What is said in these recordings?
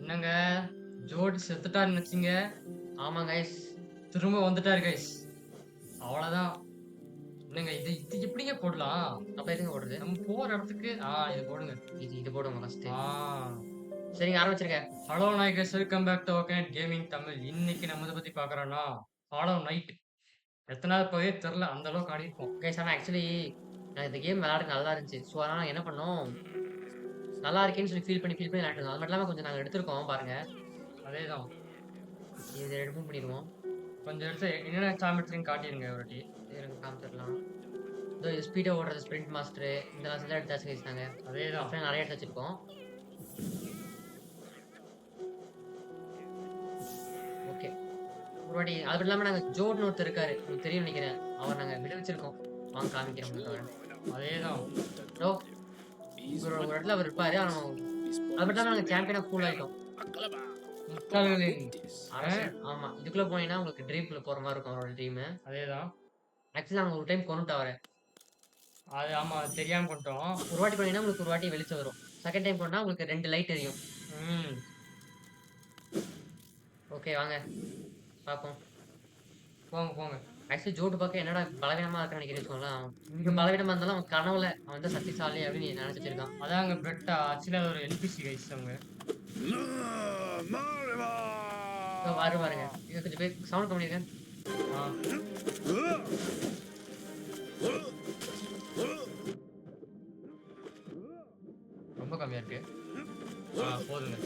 என்னங்க ஜோடி செத்துட்டான்னு நினைச்சீங்க? ஆமா கைஸ். திரும்ப வந்துட்டாரு கைஸ். அவ்வளோதான். என்னங்க இது இது எப்படிங்க போடலாம்? அப்ப எதுங்க போடுறது? நம்ம போற இடத்துக்கு இது போடுங்க. இது போடுங்க ஃபர்ஸ்ட்டு. சரிங்க ஆரம்பிச்சிருங்க. ஹலோ நாய் கைஸ் வெல்கம் பேக் டு ஓகேனட் கேமிங் தமிழ். இன்னைக்கு நம்ம எத பத்தி பார்க்குறோம்னா, ஹாலோ நைட். எத்தனாவது போயே தெரியல. அந்த அளவுக்கு ஆடியிருக்கோம். கைஸ் ஆனா ஆக்சுவலி இந்த கேம் விளையாட நல்லா இருந்துச்சு. ஸோ அதனால நாங்க என்ன பண்ணோம், நல்லா இருக்கேன்னு சொல்லி ஃபீல் பண்ணி விளையாண்டுருந்தோம். அது மட்டும் இல்லாம கொஞ்சம் நாங்க எடுத்திருக்கோம் பாருங்க. அதேதான். இத ரிமூவ் பண்ணிருவோம். கொஞ்சம் எடுத்து என்னென்ன சாம்பியன்ஸ்ன்னு காட்டிருங்க ஒரு வாட்டி. இருங்க காமிச்சிடலாம். இதோ இது ஸ்பீடா ஓடுறது ஸ்பிரிண்ட் மாஸ்டரு இதெல்லாம் செஞ்சா எடுத்தாச்சு கைஸ் நாங்க. அதேதான். அப்புறம் நெறைய எடுத்து வச்சிருக்கோம். ஓகே. ஒரு வாட்டி அது மட்டும் இல்லாம நாங்க ஜோட்ன்னு ஒருத்தர் இருக்காரு. உங்களுக்கு தெரியும்னு நெனைக்கிறேன். அவர நாங்க விடுவிச்சிருக்கோம். வாங்க காமிக்கிறேன் உங்களுக்கு அவர. அதேதான். இதோ ஒரு இடத்துல அவர் இருப்பாரு. ஆனா அது மட்டும் இல்லாம நாங்க சாம்பியனா கூல் ஆயிட்டோம். முட்டாள்களின் அரசன். ஆமா. இதுக்குள்ள போனீங்கன்னா உங்களுக்கு ட்ரீம்குள்ள போற மாரி இருக்கும் அவரோட ட்ரீமு. அதேதான். ஆக்சுவலா நாங்க ஒரு டைம் கொன்னுட்டோம் அவர. அது ஆமா. தெரியாம கொன்னுட்டோம். ஒரு வாட்டி போனீங்கன்னா உங்களுக்கு ஒரு வாட்டி வெளிச்சம் வரும். செகண்ட் டைம் போனா உங்களுக்கு 2 லைட் எரியும். ம். ஓகே வாங்க. பாப்போம். போங்க, போங்க. ஆக்சுவலி ஜோட்டு பாக்க என்னடா பலவீனமா இருக்கான்னு நினைக்கிறேன்னு வச்சுக்கோங்களேன். இங்க பலவீனமா இருந்தாலும் அவன் கனவுல அவன் தான் சக்திசாலி அப்படின்னு நினைச்சிட்டு இருக்கான். அதாங்க பிரெட்டா ஆக்சுவலி அது ஒரு என்பிசி கைஸ் அவங்க. இதோ பாருங்க. இது கொஞ்சம் பேர் சவுண்ட் பண்ணிருங்க. ஆ. ரொம்ப கம்மியா இருக்கு. போதுங்க.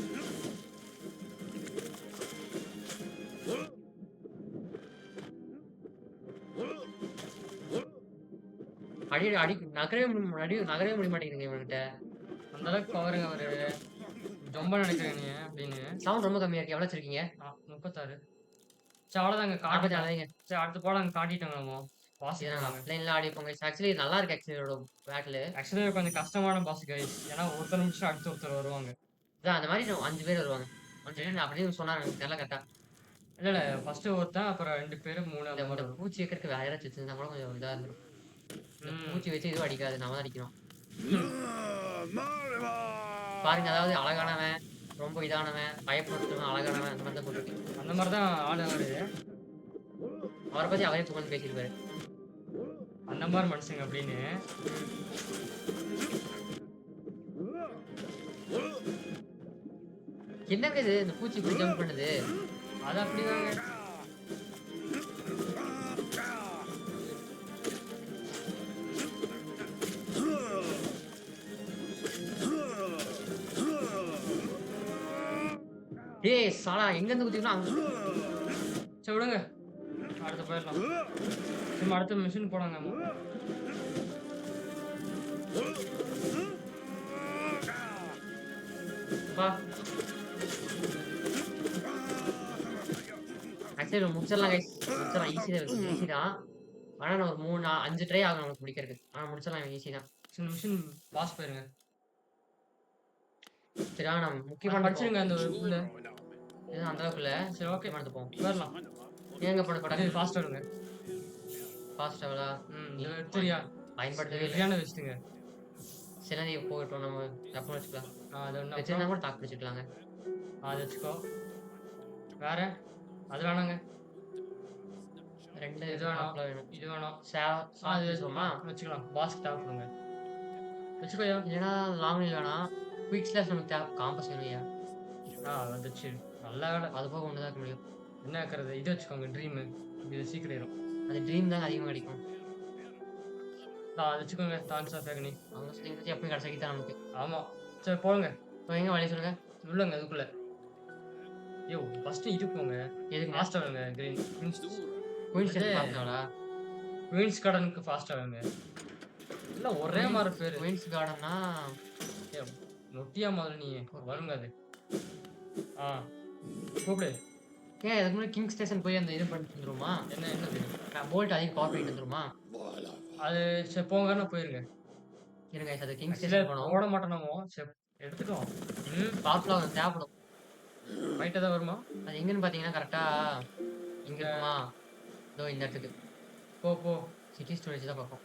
அடி அடி நகரவே முடிய மாட்டேங்குதுங்க இவன்கிட்ட. அந்த அளவுக்கு பவருங்க அவரு. ரொம்ப நினைக்கிறேன் நீ அப்படின்னு. சவுண்ட் ரொம்ப கம்மியா இருக்கு. எவ்வளோ வச்சிருக்கீங்க? 36. சரி அவ்வளோதாங்க காட்டிட்டாங்க. சரி அடுத்த பாடம் அங்க காட்டிட்டாங்க நம்ம. பாஸ் ஆஃப்லைன்ல ஆடிப்போம் கைஸ். ஆக்சுவலி நல்லா இருக்கு ஆக்சுவலி இதோட பேட்டிலு. ஆக்சுவலி கொஞ்சம் கஷ்டமான பாஸ் கைஸ். ஏன்னா ஒருத்தர் முடிச்சுட்டு அடுத்து ஒருத்தர் வருவாங்க. அதான் அந்த மாரி 5 பேர் வருவாங்க. 5 பேர் அப்படின்னு சொன்னாங்க. எனக்கு தெரியல கரெக்ட்டா. இல்ல, இல்ல. ஃபர்ஸ்ட்டு ஒருத்தன், அப்புறம் 2 பேரு, 3 அந்த மாரி வரும். பூச்சி வைக்கிறதுக்கு வேற யாராச்சும் வச்சிருந்தா கூட கொஞ்சம் இதா இருந்திருக்கும். இந்த பூச்சி வச்சு எதுவும் அடிக்காது. நாம தான் அடிக்கணும். பாருங்க அதாவது அழகானவன், ரொம்ப இதானவன், பயப்படுத்துவன், அழகானவன் அந்த மாரி தான் போட்டுருக்கு. அந்த மாரி தான் ஆளு அவரு. அவர பத்தி அவரே புகழ்ந்து பேசியிருப்பாரு. அந்த மாரி மனுஷங்க அப்படின்னு. என்னங்க இது? இந்த பூச்சி இப்படி ஜம்ப் பண்ணுது? அது அப்படிதாங்க. ஏய் சாலா எங்கேருந்து குதிக்கலாம் அங்க சரி விடுங்க. அடுத்து போயிடலாம். சும்மா அடுத்த மிஷின் போடாங்க. அப்பா ஆக்சுவலி முடிச்சிடலாம் கைஸ். முடிச்சிடலாம். ஈஸி தான். ஆனா நான் ஒரு 3 5 ட்ரை ஆகும் நமக்கு முடிக்கிறதுக்கு. ஆனா முடிச்சிடலாம் ஈஸி தான். சரி மிஷின் பாஸ் போயிருங்க. சரி நான் முக்கியமான படிச்சிருங்க அந்த உள்ள. இது அந்த அளவுக்கு இல்ல. சரி ஓகே எடுத்து போவோம். போயிரலாம். ஏங்க பட ஃபாஸ்ட்டா இருங்க. ஃபாஸ்ட் ஆவலா? இது எடுத்துறியா? பயன்படுத்தவே இல்ல. சரியான வச்சுட்டுங்க. சிலந்தி போகட்டும் நம்ம டப்புன்னு வச்சுக்கலாம். அது ஒண்ணு வச்சிருந்தா கூட தாக்கு வச்சுக்கலாங்க. அது வச்சுக்கோ. வேற? அது வேணாங்க. 2 இது வேணும். இது வேணும். அது வச்சுக்கோமா? வச்சுக்கலாம். பாஸ்க்கு தேவைப்படுங்க. வச்சுக்கோயா. இல்லைன்னா லாங் ரேஞ்ச் வேணாம். குயிக் ஸ்லாஷ் நமக்கு காம்பஸ் வேணும்யா. வந்துச்சு. நல்ல வேலை. அது போக ஒண்ணு தான் இருக்க முடியும். என்ன ஆக்குறது? இது வச்சுக்கோங்க ட்ரீமு. இது சீக்கிரம் ஏறும். அது ட்ரீம் தான் அதிகமா கிடைக்கும். அத வச்சுக்கோங்க. டான்ஸ் ஆஃப் அக்னி. அவங்க சொல்லிங்க எப்பயும் கடைசிக்கு தான் நமக்கு. ஆமா. சரி போங்க. இப்போ எங்க வழி சொல்லுங்க. உள்ளங்க அதுக்குள்ள. யோ ஃபர்ஸ்ட் இது போங்க. எதுக்கு ஃபாஸ்ட்டா வாங்க. குயின்ஸ் ஃபாஸ்ட்டா குயின்ஸ் கார்டனுக்கு ஃபாஸ்ட்டா வாங்க. இல்ல ஒரே மாரி பேரு. குயின்ஸ் கார்டன்னா நொட்டியா முதல்ல நீ வருங்க அது. ஆ கூப்பிடு. ஏன் இதுக்கு முன்னாடி கிங் ஸ்டேஷன் போய் அந்த இது பண்ணிட்டு வந்துருமா? என்னது? போல்ட் அதிக பவர் பண்ணிட்டு வந்துருமா? அது சரி போங்க நான் போயிருங்க. இருங்க அது கிங் ஸ்டேஷன் போனோம். ஓட மாட்டோம் நம்ம. சரி எடுத்துட்டோம். பவர்ஃபுல்லா தேவைப்படும். ரைட்டா தான் வருமா? அது எங்கன்னு பார்த்தீங்கன்னா கரெக்ட்டா இங்க இருக்குமா? இதோ இந்த இடத்துக்கு. போ போ. சிட்டி ஸ்டோரேஜ் தான் பார்ப்போம்.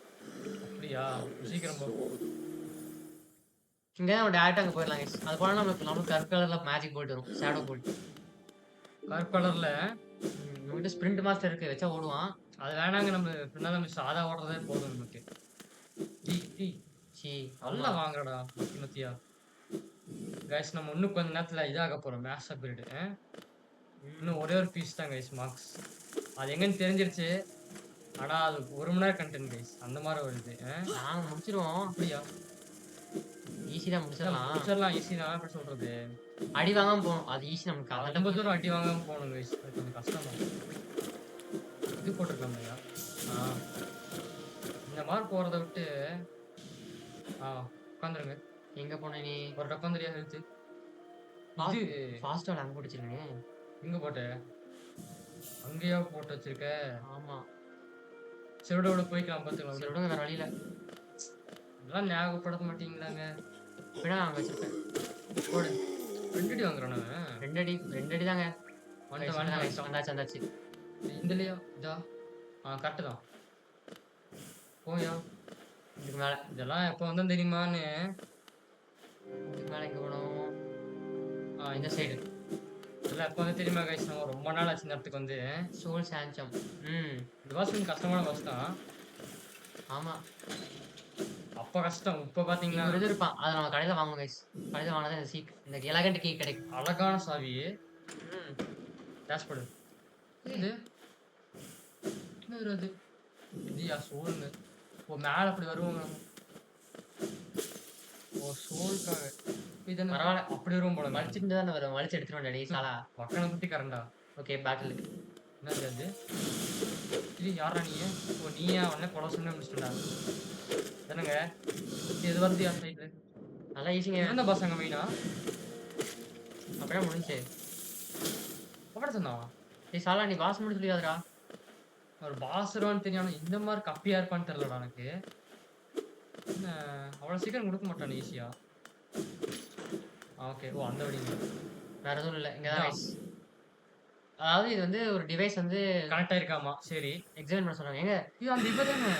அப்படியா? சீக்கிரம் போ. இங்க நம்ம டேரக்ட்டா அங்க போயிரலாம் கைஸ். அது போனா நமக்கு கருப்பு கலர்ல மேஜிக் போல்ட் வரும். Shadow bold. கருப்பு கலர்ல நம்மகிட்ட ஸ்பிரிண்ட் மாஸ்டர் இருக்கு. வச்சா ஓடுவான். அது வேணாங்க. நம்ம சாதா ஓடுறதே போதும் நமக்கு. ச்சீ நல்லா ஆமா. வாங்குறடா மத்தியா. கைஸ் நம்ம இன்னும் கொஞ்ச நேரத்துல இதாக போறோம். Match upgrade. இன்னும் ஒரே ஒரு பீஸ் தான் கைஸ் மார்க்ஸ். அது எங்கன்னு தெரிஞ்சிருச்சு. ஆனா அது 1 மணி நேரம் கண்டென்ட் கைஸ். அந்த மாதிரி வருது. நாங்க முடிச்சிருவோம். அப்படியா? ஈஸியா முடிச்சிடலாம். முடிச்சிடலாம் ஈஸி தான். எப்படி சொல்றது? அடி வாங்காம போகணும். அது ஈஸி நமக்கு. ரொம்ப தூரம் அடி வாங்காம போகணும் கைஸ். அது கொஞ்சம் கஷ்டம் தான். இது போட்டிருக்காமையா? இந்த மாதிரி போறத விட்டு உட்காந்துருங்க. எங்க போன நீ? ஒரு உட்காந்துரியா ஹெல்த். இது ஃபாஸ்டா அங்க போட்டுச்சிருக்கேன். எங்க போட்ட? அங்கேயா போட்டு வச்சிருக்க? ஆமா. செவிடோட போய்க்கலாம் பார்த்துக்கலாம். செவிடோட வேற வழியில. இதெல்லாம் ஞாபகப்படுத்த மாட்டீங்களாங்க? இப்படிதான் அங்க வச்சிருப்பேன். போடு. 2 அடி வாங்குறானு. 2 அடி தாங்க. வந்தாச்சு. இதுலயா? இதா? கரெக்டு தான். போயா? இதுக்கு மேல. இதெல்லாம் எப்போ வந்தோம் தெரியுமான்னு. இதுக்கு மேல எங்க போனோம்? இந்த சைடு. இதெல்லாம் எப்போ வந்து தெரியுமா கைஸ்? நம்ம ரொம்ப நாள் ஆச்சு இந்த இடத்துக்கு வந்து. சோல் சாஞ்சம். இந்த வாஸ் கொஞ்சம் கஷ்டமான வாஸ் தான். ஆமா. அப்ப கஷ்டம். இப்ப பாத்தீங்கன்னா இது இருப்பான். அதை நம்ம கடையில வாங்குவோம் கைஸ். கடையில வாங்கினா இந்த எலகண்ட் கீ கிடைக்கும். அழகான சாவி. டேஷ்போர்டு. இது என்ன வருது? இதுயா சோல்ங்க. ஓ மேல அப்படி வருவாங்க. ஓ சோல்காக. இது பரவாயில்ல. அப்படி வரும் போல. வலிச்சுட்டு தானே வரும். வலிச்சு எடுத்துட்டு வந்தா சாலா. பக்கனை குத்தி கரண்டா. Okay battle. என்னது அது? இது யாரா நீ? ஓ நீயா உடனே கொலை சொன்ன முடிச்சுட்டா. என்னங்க இது வந்து யார் சைட்ல? நல்லா ஈஸிங்க. என்ன பசங்க மெயினா? அப்படியே முடிஞ்சு. அப்படி சொன்னா சாலா நீ பாஸ் முடிச்சு சொல்லியாதுடா. ஒரு பாஸ்ரான்னு தெரியும். இந்த மாதிரி கப்பியா இருப்பான்னு தெரியலடா எனக்கு. என்ன அவ்வளோ சீக்கிரம் கொடுக்க மாட்டான் ஈஸியா. ஓகே. ஓ அந்த வழிங்க. வேற எதுவும் இல்லை. இங்கே தான். அதாவது இது வந்து ஒரு டிவைஸ் வந்து கனெக்ட் ஆயிருக்காமா. சரி எக்ஸாமின் பண்ண சொல்றாங்க. எங்க இது அந்த இப்போ தானே?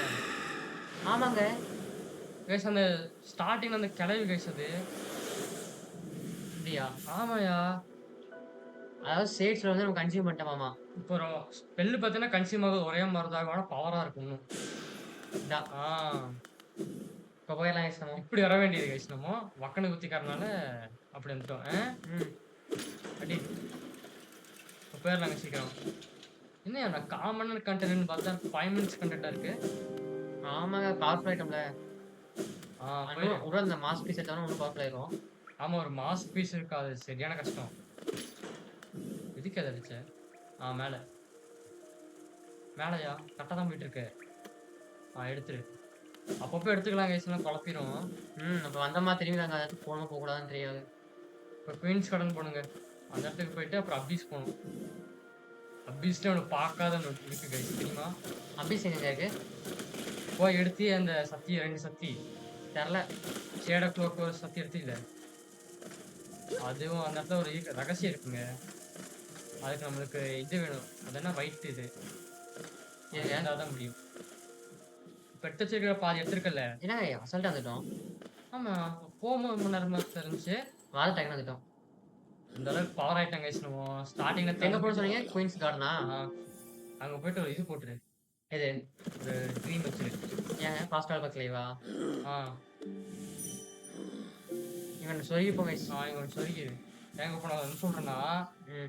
ஆமாங்க கைஸ் அந்த ஸ்டார்டிங் அந்த கிளவி கைஸ் அது. அப்படியா? ஆமாயா. அதாவது ஸ்டேட்ஸ்ல வந்து நம்ம கன்சியூம் பண்ணிட்டோமாமா. இப்போ ஸ்பெல்லு பார்த்தீங்கன்னா கன்சியூம் ஆகுது ஒரே மாதிரி தான். ஆனால் பவராக இருக்கும். இப்போ போயிடலாம் கைஸ். நம்ம இப்படி வர வேண்டியது கைஸ். நம்ம வக்கனை குத்திக்காரனால அப்படி வந்துட்டோம். அடி இப்போ போயிடலாங்க சீக்கிரம். என்ன காமன் கண்டென்ட்னு பார்த்தா 5 மினிட்ஸ் கண்டென்ட்டாக இருக்கு. ஆமாங்க பவர்ஃபுல் ஐட்டம்ல. இந்த மாஸ் பீஸ் எடுத்தாலும் ஒன்றும் பவர்ஃபுல் ஆயிரும். ஆமாம் ஒரு மாஸ் பீஸ் இருக்காது. சரியான கஷ்டம். இதுக்கு எதை அடிச்ச? மேலே மேலேயா? கரெக்டாக தான் போயிட்டு இருக்கு. எடுத்துரு. அப்பப்போ எடுத்துக்கலாம் கைஸ்லாம் குழப்பிடும். நம்ம வந்த மாதிரி திரும்பி நாங்கள் அந்த இடத்துக்கு போகணும் போகக்கூடாதுன்னு தெரியாது. இப்போ குயின்ஸ் கார்டன் போகணுங்க. அந்த இடத்துக்கு போயிட்டு அப்புறம் அபீஸ் போகணும். அபீஸ்ல ஒன்று பார்க்காத ஒன்று இருக்கு கைஸ் தெரியுமா? அபீஸ் எங்க இருக்கு? போய் எடுத்து அந்த சத்தி 2 சத்தி தெரில. ஷேடோ க்ளோக்கு ஒரு சத்தி எடுத்து இல்லை. அதுவும் அந்த இடத்துல ஒரு ரகசியம் இருக்குங்க. அதுக்கு நம்மளுக்கு இது வேணும். அது என்ன ஒயிட் இது இருந்தால் தான் முடியும். இப்போ எடுத்து வச்சிருக்கிற பாதி எடுத்துருக்கல. ஏன்னா அசல்ட்டாக வந்துட்டோம். ஆமாம் போகும்போது 3 நேரம் தெரிஞ்சு வாத டக்குனு வந்துட்டோம். இந்த அளவுக்கு பவர் ஆகிட்டாங்க கைஸ். நம்ம ஸ்டார்டிங்கில் எங்கே போட சொன்னீங்க? குயின்ஸ் கார்டனா? அங்கே போயிட்டு ஒரு இது போட்டுரு. இது ஒரு க்ரீம் வச்சிரு. ஏங்க ஃபாஸ்ட்டாக பக்கலைவா? இவன் சொருகி போ கைஸ். இவன் சொருகிடு. எங்கே போன என்ன சொல்கிறேன்னா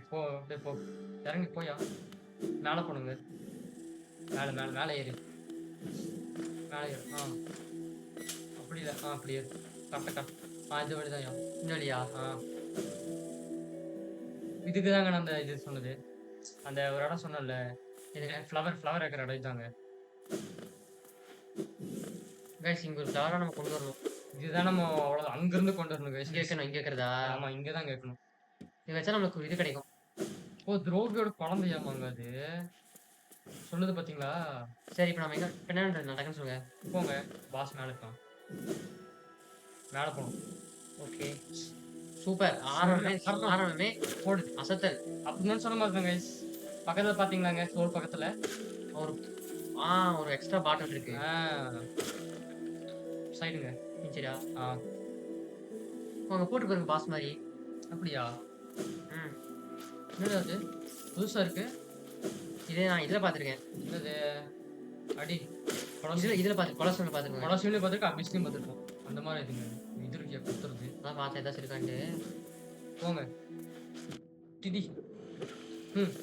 போ அப்படியே போ. இறங்கி போயா மேலே போனுங்க. மேலே மேலே மேலே ஏறு. மேலே ஏறு. அப்படி இல்லை. அப்படி ஏறு. கரெக்டாக இந்த வழி தான். இந்த வழியா? இதுக்கு தாங்க நான் அந்த இது சொன்னது. அந்த ஒரு இடம் சொன்னல. ஃப்ளவர் வைக்கிற இடம் இதாங்க கைஸ். இங்கே ஒரு ஃப்ளவராக நம்ம கொண்டு வரணும். இதுதான் நம்ம அவ்வளோ அங்கேருந்து கொண்டு வரணும் கைஸ். இங்கே வைக்கணும். இங்கே வைக்கிறதா? ஆமாம் இங்கே தான் கேட்கணும். இது வச்சா நம்மளுக்கு இது கிடைக்கும். ஓ துரோகியோட குழந்தையாமாங்க அது சொல்லுது பார்த்தீங்களா? சரி இப்போ நம்ம எங்கே என்ன நடக்குன்னு சொல்லுங்க. போங்க பாஸ் மேலே இருக்கான். மேலே போகணும். Okay super. ஆரம்பமே போடு அசத்தல் அப்படின்னு சொன்ன மாதிரி தான் கைஸ். பக்கத்தில் பார்த்தீங்களாங்க சோல் பக்கத்தில் ஒரு எக்ஸ்ட்ரா பாட்டில் இருக்கு. சைடுங்க. சரியா? அவங்க போட்டு பாருங்க பாஸ் மாதிரி. அப்படியா? ம். என்னது அது? புதுசா இருக்கு. இதே நான் இதில் பார்த்துருக்கேன். என்னது? அடி இதில் பார்த்து கொலஸ்ட்ரால் பார்த்துருக்கேன். கொலோசியம்லயும் பார்த்துருக்கோம், அபிஸ்லயும் பார்த்துருக்கோம். அந்த மாதிரி இதுங்க. இது இருக்கியா குத்துறது? அதான் பார்த்தேன் ஏதாச்சும் இருக்கான்ட்டு. போங்க. டிடி. ம்.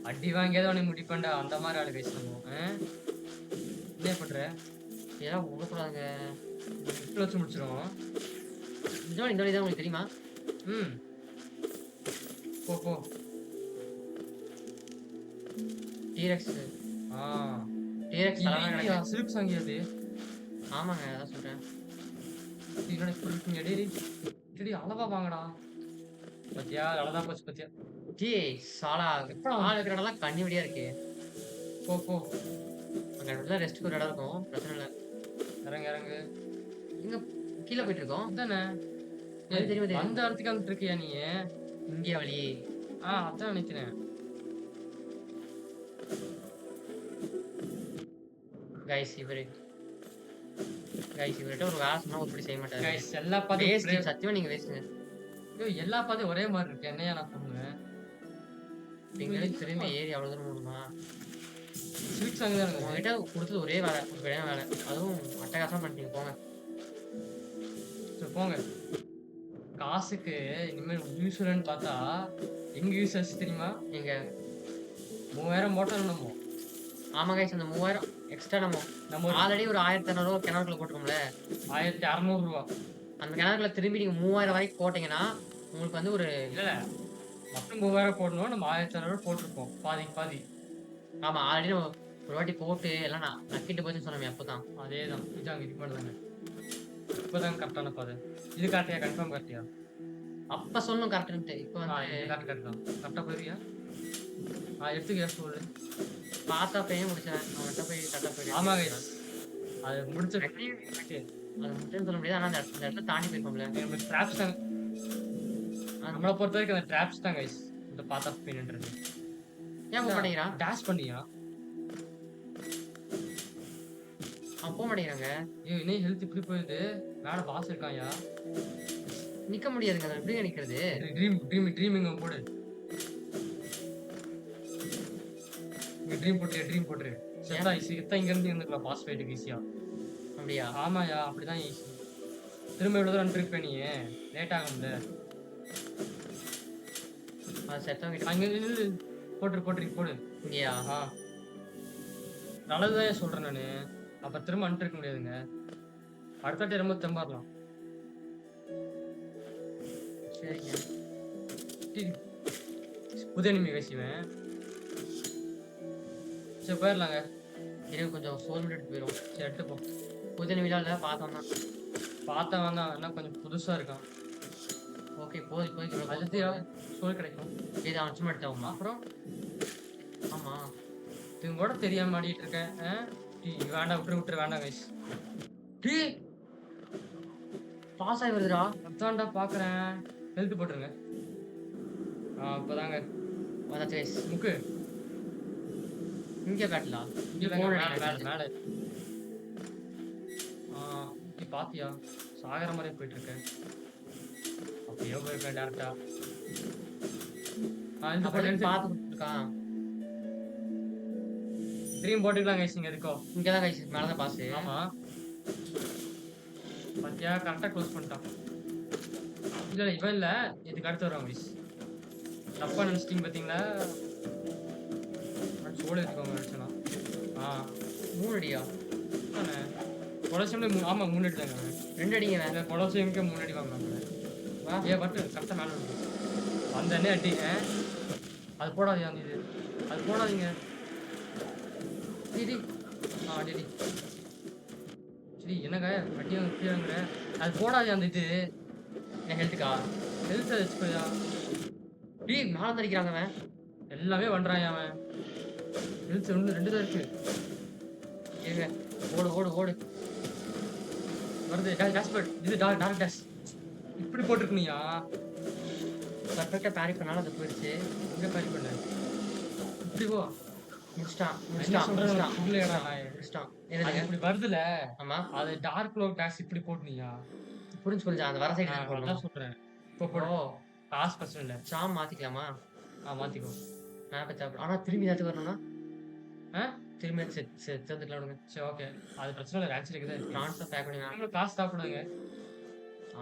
அடி வாங்கியாவது அவனை முடிப்பேன்டா. அந்த மாதிரி ஆளு கைஸ் பண்ணுவோம். என்ன பண்ற? இதெல்லாம் விடக்கூடாதுங்க. லிஃப்ட்ல வச்சு முடிச்சிருவோம். இந்த வழி தான் உங்களுக்கு தெரியுமா? ம். போ போ. டீரெக்ஸ். ஆ. டீரெக்ஸ் தலைமை இது கிடக்கு. சில்க் சாங்கி அது. ஆமாங்க அதான் சொல்கிறேன். என்னடா இப்படி இருக்கீங்க? டேய் டேய் அளவா வாங்கடா. பாத்தியா? அழகா போச்சு பாத்தியா? டீ சாலா ஆள் இருக்கிற இடம்லாம் கண்ணி வழியாக இருக்கு. போ போ. அங்கே இடத்துல ரெஸ்ட்டுக்கு ஒரு இடம் இருக்கும், பிரச்சனை இல்லை. இறங்கு இறங்கு. இங்கே கீழே போயிட்டு இருக்கோம். அதானே. அது தெரியுமா தெரியும். அந்த இடத்துக்கு வந்துட்டு இருக்கியா நீ? இந்தியா வழி. அதான் நினைக்கிறேன். கைஸ் இவர்கிட்ட ஒரு வேலை சொன்னா உருப்படி செய்ய மாட்டாரு. கைஸ் எல்லா வேஸ்ட், பாதையும் சத்தியமா நீங்க வேஸ்ட்டுங்க. எல்லா பாதையும் ஒரே மாதிரி இருக்கு. என்னையா நான் பண்ணுவேன்? எங்களுக்கு திரும்பி ஏறி அவ்வளவு தூரம் போகணுமா? சில்க் சாங் தான் இருக்கு. உங்ககிட்ட கொடுத்தது ஒரே வேலை, ஒரு கிடையாது வேலை, அதுவும் அட்டகாசமா பண்ணிட்டீங்க. போங்க சரி போங்க. காசுக்கு இனிமேல் யூஸ்வல்னு பார்த்தா எங்க யூஸ் ஆச்சு தெரியுமா? எங்க 3000 மோட்டார் நம்ம. ஆமா கைஸ், அந்த 3000 எக்ஸ்ட்ரா நம்ம ஆல்ரெடி ஒரு 1600 ரூபா கிணறுக்குள்ள போட்டுக்கோம்ல, 1600 ரூபா. அந்த கிணறுக்குள்ள திரும்பி நீங்க 3000 வரைக்கும் போட்டீங்கன்னா உங்களுக்கு வந்து ஒரு இல்ல மொத்தம் 3000 போடணும். நம்ம 1600 போட்டிருக்கோம், பாதி பாதி. ஆமா ஆல்ரெடி நம்ம ஒரு வாட்டி போட்டு எல்லாம் நக்கிட்டு போச்சுன்னு சொன்னோமே அப்பதான். அதேதான். இதாங்க இதுக்கு மேலே தாங்க. இப்போதாங்க கரெக்டான பாதை. இது கரெக்டியா? கன்ஃபார்ம் கரெக்டியா? அப்ப சொல்லணும் கரெக்டுன்ட்டு. இப்போ வந்து கரெக்ட் தான். கரெக்டாக போயிருக்கியா? எடுத்துக்க சொல்லு. பார்த்தா பையன் முடிச்சேன், அவன்கிட்ட போய் கரெக்டாக போயிடு. ஆமாங்க அது முடிச்ச அது முட்டேன்னு சொல்ல முடியாது, ஆனால் அந்த இடத்துல தாண்டி போயிருக்கோம்ல. ட்ராப்ஸ் தான் நம்மளை பொறுத்த வரைக்கும். அந்த ட்ராப்ஸ் தான் கைஸ் இந்த பாத் ஆஃப் பெயின்ன்றது. ஏன் போக மாட்டேங்கிறான்? டேஷ் பண்ணியா? அவன் போக மாட்டேங்கிறாங்க. ஐயோ இன்னும் ஹெல்த் இப்படி போயிடுது. மேலே பாஸ் இருக்காயா? நிக்க முடியாதுங்க, அதை எப்படி நிக்கிறது? ட்ரீமிங் போடு. ட்ரீம் போட்டுரு. செத்தா இங்க இருந்து இருந்துக்கலாம் பாஸ் ஃபைட்டுக்கு ஈஸியா. அப்படியா? ஆமாயா, அப்படிதான் ஈஸி. திரும்ப எவ்வளவு தூரம் ட்ரிப் பண்ணி லேட் ஆகும்ல. அது செத்தவங்க அங்க போடு. இங்கயா? நல்லதுதான் சொல்றேன் நானு. அப்ப திரும்ப அனுப்பிருக்க முடியாதுங்க. அடுத்த ரொம்ப தெம்பாரலாம். சரிங்க. புதிய நிமி பேசுவேன். சரி போயிடலாங்க. எனக்கு கொஞ்சம் சோல் எடுத்து போயிடும். சரி எடுத்து போ. புது நிமிடம் இல்லை, பார்த்தோம் தான். பார்த்தா வந்தான் என்ன கொஞ்சம் புதுசா இருக்கான். ஓகே போய் அது சோல் கிடைக்கும். இது அவன் சும்மா எடுத்தாகுமா? அப்புறம் ஆமா இது கூட தெரியாம ஆடிட்டு இருக்கேன். வேண்டாம் விட்டுரு வேண்டாம் கைஸ். டீ பாஸ் ஆகி வருதுடா. அதான்டா பாக்குறேன். ஹெல்த் போட்டுருங்க. இப்பதாங்க வந்தாச்சு கைஸ். முக்கு இங்கே காட்டலாம். மேல பாத்தியா? சாகர மாதிரியே போயிட்டு இருக்கேன். அப்படியே போயிருக்கேன் டேரக்டா. பார்த்துருக்கான். ட்ரீம் போட்டுக்கலாம் கைஸ். நீங்க இருக்கோ இங்கதான் கைஸ், மேலதான் பாஸ். ஆமா பாத்தியா? கரெக்டா க்ளோஸ் பண்ணிட்டான். இல்ல இவன் இல்ல, இதுக்கு அடுத்து வருவாங்க கைஸ். தப்பா நினைச்சிட்டீங்க பாத்தீங்களா? சோழ இருக்கவங்க நினைச்சனா. 3 அடியா? கொலோசியம்ல ஆமா 3 அடி தாங்க. 2 அடிங்க. வேற கொலோசியம்க்கு 3 அடி வாங்கினாங்க. பட்டு கரெக்டா மேல வந்து அந்த அண்ணே அடி. அது போடாதீங்க. அந்த இது அது போடாதீங்க. அடி சரி என்னங்க அடி வாங்குற? அது போடாதீங்க. அந்த இது என் ஹெல்த்துக்கா? ஹெல்த் வச்சுக்கோயா. மேல தடிக்கிறாங்க அவன். எல்லாமே பண்றான் அவன். ஹெல்த் 2 தான் இருக்கு. ஏங்க ஓடு வருது. டேஷ்போர்ட் இது டார்க் டேஷ் இப்படி போட்டுருக்கணியா? பர்ஃபெக்டா பேரி பண்ணாலும் அது போயிடுச்சு. எங்க பேரி பண்ண? இப்படி போ. முடிச்சிட்டான். இப்படி வருதுல. ஆமா அது டார்க் லோ டேஷ் இப்படி போட்டுனியா? புரிஞ்சு அந்த வர சைடு அதான் போடணும். சொல்றேன். இப்போ போடு. ஓ காசு பிரச்சனை இல்ல. சாம் மாத்திக்கலாமா? மாத்திக்கோ. மேப்பை தேவை. ஆனா திரும்பி நேரத்துக்கு வரணும்னா ஆ திரும்பி சேர்ந்துக்கலாம் விடுங்க. சரி ஓகே. அது பிரச்சனை இல்ல. ஆன்சர் இருக்குது. ட்ரான்ஸ்ஃபர் பேக் பண்ணி நீங்களும் காசு சாப்பிடுங்க.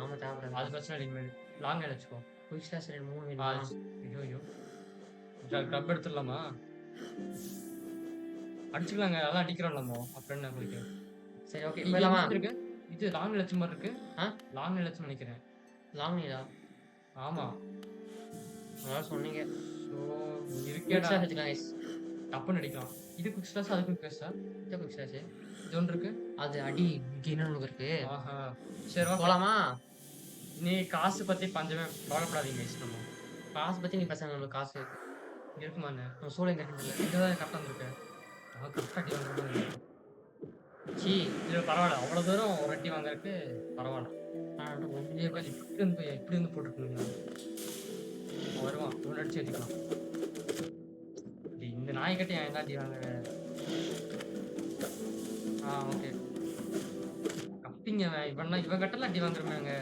ஆமா தேவைப்படாது. அது பிரச்சனை இல்லை. இனிமேல் லாங் ஹேண்ட் வச்சுக்கோ. குயிக் ஸ்லாஷ் 3 ஆ வேணுமா? ஐயோ கிளப் எடுத்துடலாமா? அடிச்சுக்கலாங்க. அதெல்லாம் அடிக்கிறோம் நம்ம. அப்புறம் என்ன உங்களுக்கு? சரி ஓகே இது போயிடலாமா? என்ன இருக்கு? இது லாங் இலட்சம் மாதிரி இருக்கு. ஆ லாங் இலட்சம் நினைக்கிறேன். லாங் நீடா? ஆமா. அதான் சொன்னீங்க. ஸோ குயிக் இருக்கேடா. ஸ்லாஷ் வச்சுக்கலாம் guys. டப்புன்னு அடிக்கலாம். இது குவிக் ஸ்லாஷ், அது குவிக் ஸ்லாஷா? இது குயிக் ஸ்லாஷ். இது ஒன்று இருக்கு. அது அடி கின்னு இருக்கு. ஆஹா. சரி ஓகே. போலாமா? நீ காசு பத்தி பஞ்சமே கவலைப்படாதீங்க guys. நம்ம காசு பத்தி நீ பேசுங்க. நம்மளுக்கு காசு இங்க இருக்குமாண்ணே? நம்ம சூழல் கட்டணும். இதுதான் கரெக்டாக வந்திருக்கு. கரெக்டாக அடி வாங்குறது. சீ இது பரவாயில்ல. அவ்வளோ தூரம் ஒரு அடி வாங்குறதுக்கு பரவாயில்ல. இதே கொஞ்சம் இப்படி வந்து போட்டுருக்கீங்களா? வருவான். இவன் அடிச்சு ஏற்றிக்கலாம். இந்த நாய்க்கிட்ட ஏன் என்ன அடி வாங்குற? ஓகே. கப்பிங்க இவன் கட்டலாம் அடி வாங்குறவங்க.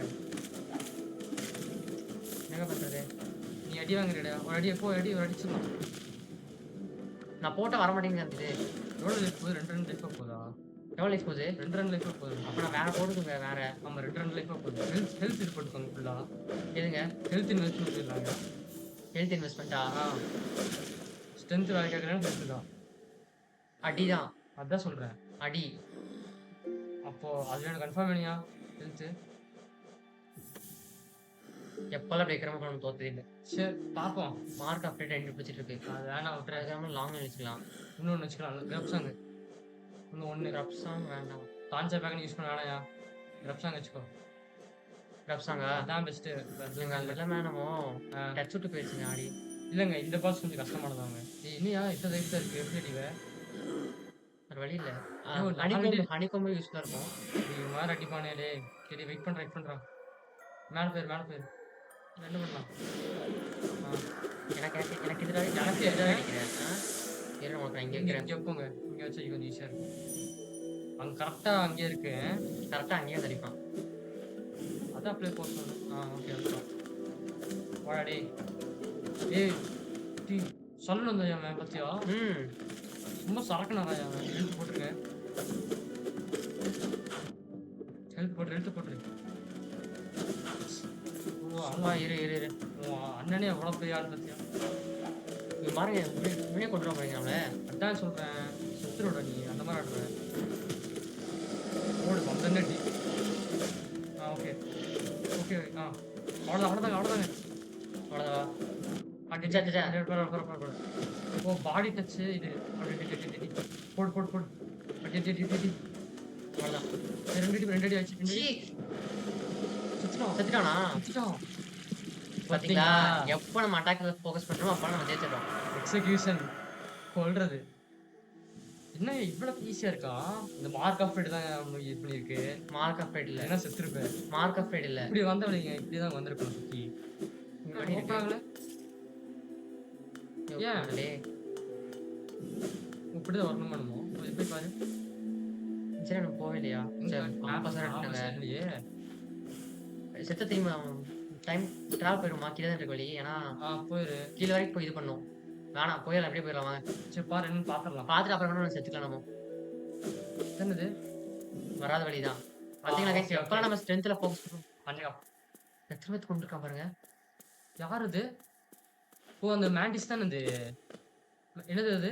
என்ன பண்றது? நீ அடி வாங்குறடா. ஒரு அடி எப்போ அடி ஒரு அடிச்சுக்கலாம். நான் போட்ட வர மாட்டேங்குது. இது எவ்வளோ லைஃப் போகுது? 2 லைஃபாக போகுதா? எவ்வளோ லைஃப் போகுது? 2 லைஃபாக போகுது. அப்போ நான் வேற போட்டுக்குங்க வேற. ஆமாம் 2 லைஃபாக போகுது. ஹெல்த் இது போட்டுக்கோங்க ஃபுல்லாக. எதுங்க? ஹெல்த் இன்வெஸ்ட்மெண்ட் சொல்லிடலாங்க. ஹெல்த் இன்வெஸ்ட்மெண்ட்டா? ஸ்ட்ரென்த் வேலை கேட்குறேன்னு ஹெல்த் தான். அடி தான். அதான் சொல்கிறேன். அடி. அப்போது அது வேணும் கன்ஃபார்ம் வேணியா? ஹெல்த்து எப்பெல்லாம் அப்படி இருக்கிற நம்ம தோத்தது இல்லை. சரி பார்ப்போம். மார்க் அப்படியே 2 பிடிச்சிட்டு இருக்கு. அது வேணாம் விட்டுற. அதுக்காம லாங் வச்சுக்கலாம். இன்னொன்று வச்சுக்கலாம். கிரப்ஸாங்க. இன்னும் ஒன்று. ரப்சாங் வேண்டாம். தான்சா பேக்கன் யூஸ் பண்ண வேணாயா? கிரப்ஸாங்க வச்சுக்கோ. ரப்சாங்க அதான் பெஸ்ட்டு. எங்க அந்த எல்லாமே நம்ம டச் விட்டு போயிடுச்சுங்க ஆடி. இல்லைங்க இந்த பாஸ் கொஞ்சம் கஷ்டமானதாங்க. இன்னையா இத்தனை லைஃப் தான் இருக்குது. எப்படி அடிவே? ஒரு வழி இல்லை. ஹனிகோம்பு ஹனிகோம்பு யூஸ்ஃபுல்லாக இருக்கும். இது மாதிரி அடிப்பானே டே. சரி வெயிட் பண்ணுறான். மேலே போயிரு. என்ன பண்ணலாம்? எனக்கு எதிராக அடிக்கிறேன். இரு உனக்கு நான் இங்கே இருக்கிறேன். இங்கே போங்க. இங்கே வச்சு கொஞ்சம் ஈஸியாக இருக்கும். அங்கே கரெக்டாக அங்கேயே இருக்கு. கரெக்டாக அங்கேயே வந்து அடிப்பான். அதான் அப்படியே போக சொன்னேன். ஓகே அதான் வாடா ஏய் டீ சொல்லணும் வந்தா மேம் பத்தியா? ரொம்ப சரக்குனாரா அவன். ஹெல்த் போட்டுருங்க. ஹெல்த் போட்டுரு. சும்மா இரு. அண்ணனே எவ்வளோ பெரிய ஆள் பத்தியா? நீ பாருங்க இப்படியே கொண்டு வர போறீங்க அவளை. அதான் சொல்கிறேன். சுத்துறோட நீ அந்த மாதிரி ஆடுற. ஓடு வந்தே டீ. ஓகே அவ்வளோதாங்க. அவ்வளோதா? ஓ பாடி டச்சு இது. அப்படி போடு. அவ்வளோதான். 2 அடி ஆச்சு. செத்துட்டானா? பாத்தீங்களா? பார்த்தீங்களா? எப்போ நம்ம அட்டாக்ல ஃபோக்கஸ் பண்றோமோ அப்போ நம்ம ஜெயிச்சிடறோம். எக்ஸிகியூஷன் கொல்றது என்ன இவ்வளவு ஈஸியா இருக்கா? இந்த மார்க் ஆஃப் ஃபேட் தான் இது பண்ணிருக்கு. மார்க் ஆஃப் ஃபேட் இல்ல. என்ன செத்துருப்பேன். மார்க் ஆஃப் ஃபேட் இல்ல. இப்படி வந்தவங்க இப்படி தான் வந்திருக்கணும். சுத்தி ஓகேங்களா? ஏன் இப்படி தான் வரணும் பண்ணுமோ? எப்படி பாரு. சரி நம்ம போகலையா? இல்லையே. செத்த தீம் டைம் டிராவல் போயிடுமா? கீழே தான் இருக்கு வழி. ஏன்னா போயிரு. கீழே வரைக்கும் போய் இது பண்ணும். வேணாம் போயிடலாம். அப்படியே போயிடலாம் வாங்க. சரி பாரு என்னன்னு பார்த்துடலாம். பார்த்துட்டு அப்புறம் வேணா செத்துக்கலாம். நம்ம என்னது வராத வழி தான். பார்த்தீங்களா கைஸ்? எப்போ நம்ம ஸ்ட்ரென்த்தில் ஃபோக்கஸ் பண்ணுவோம். அன்னைக்கா எத்தனை பேர் கொண்டு இருக்கான் பாருங்க. யார் இது? ஓ அந்த மேண்டிஸ் தான். இது என்னது? அது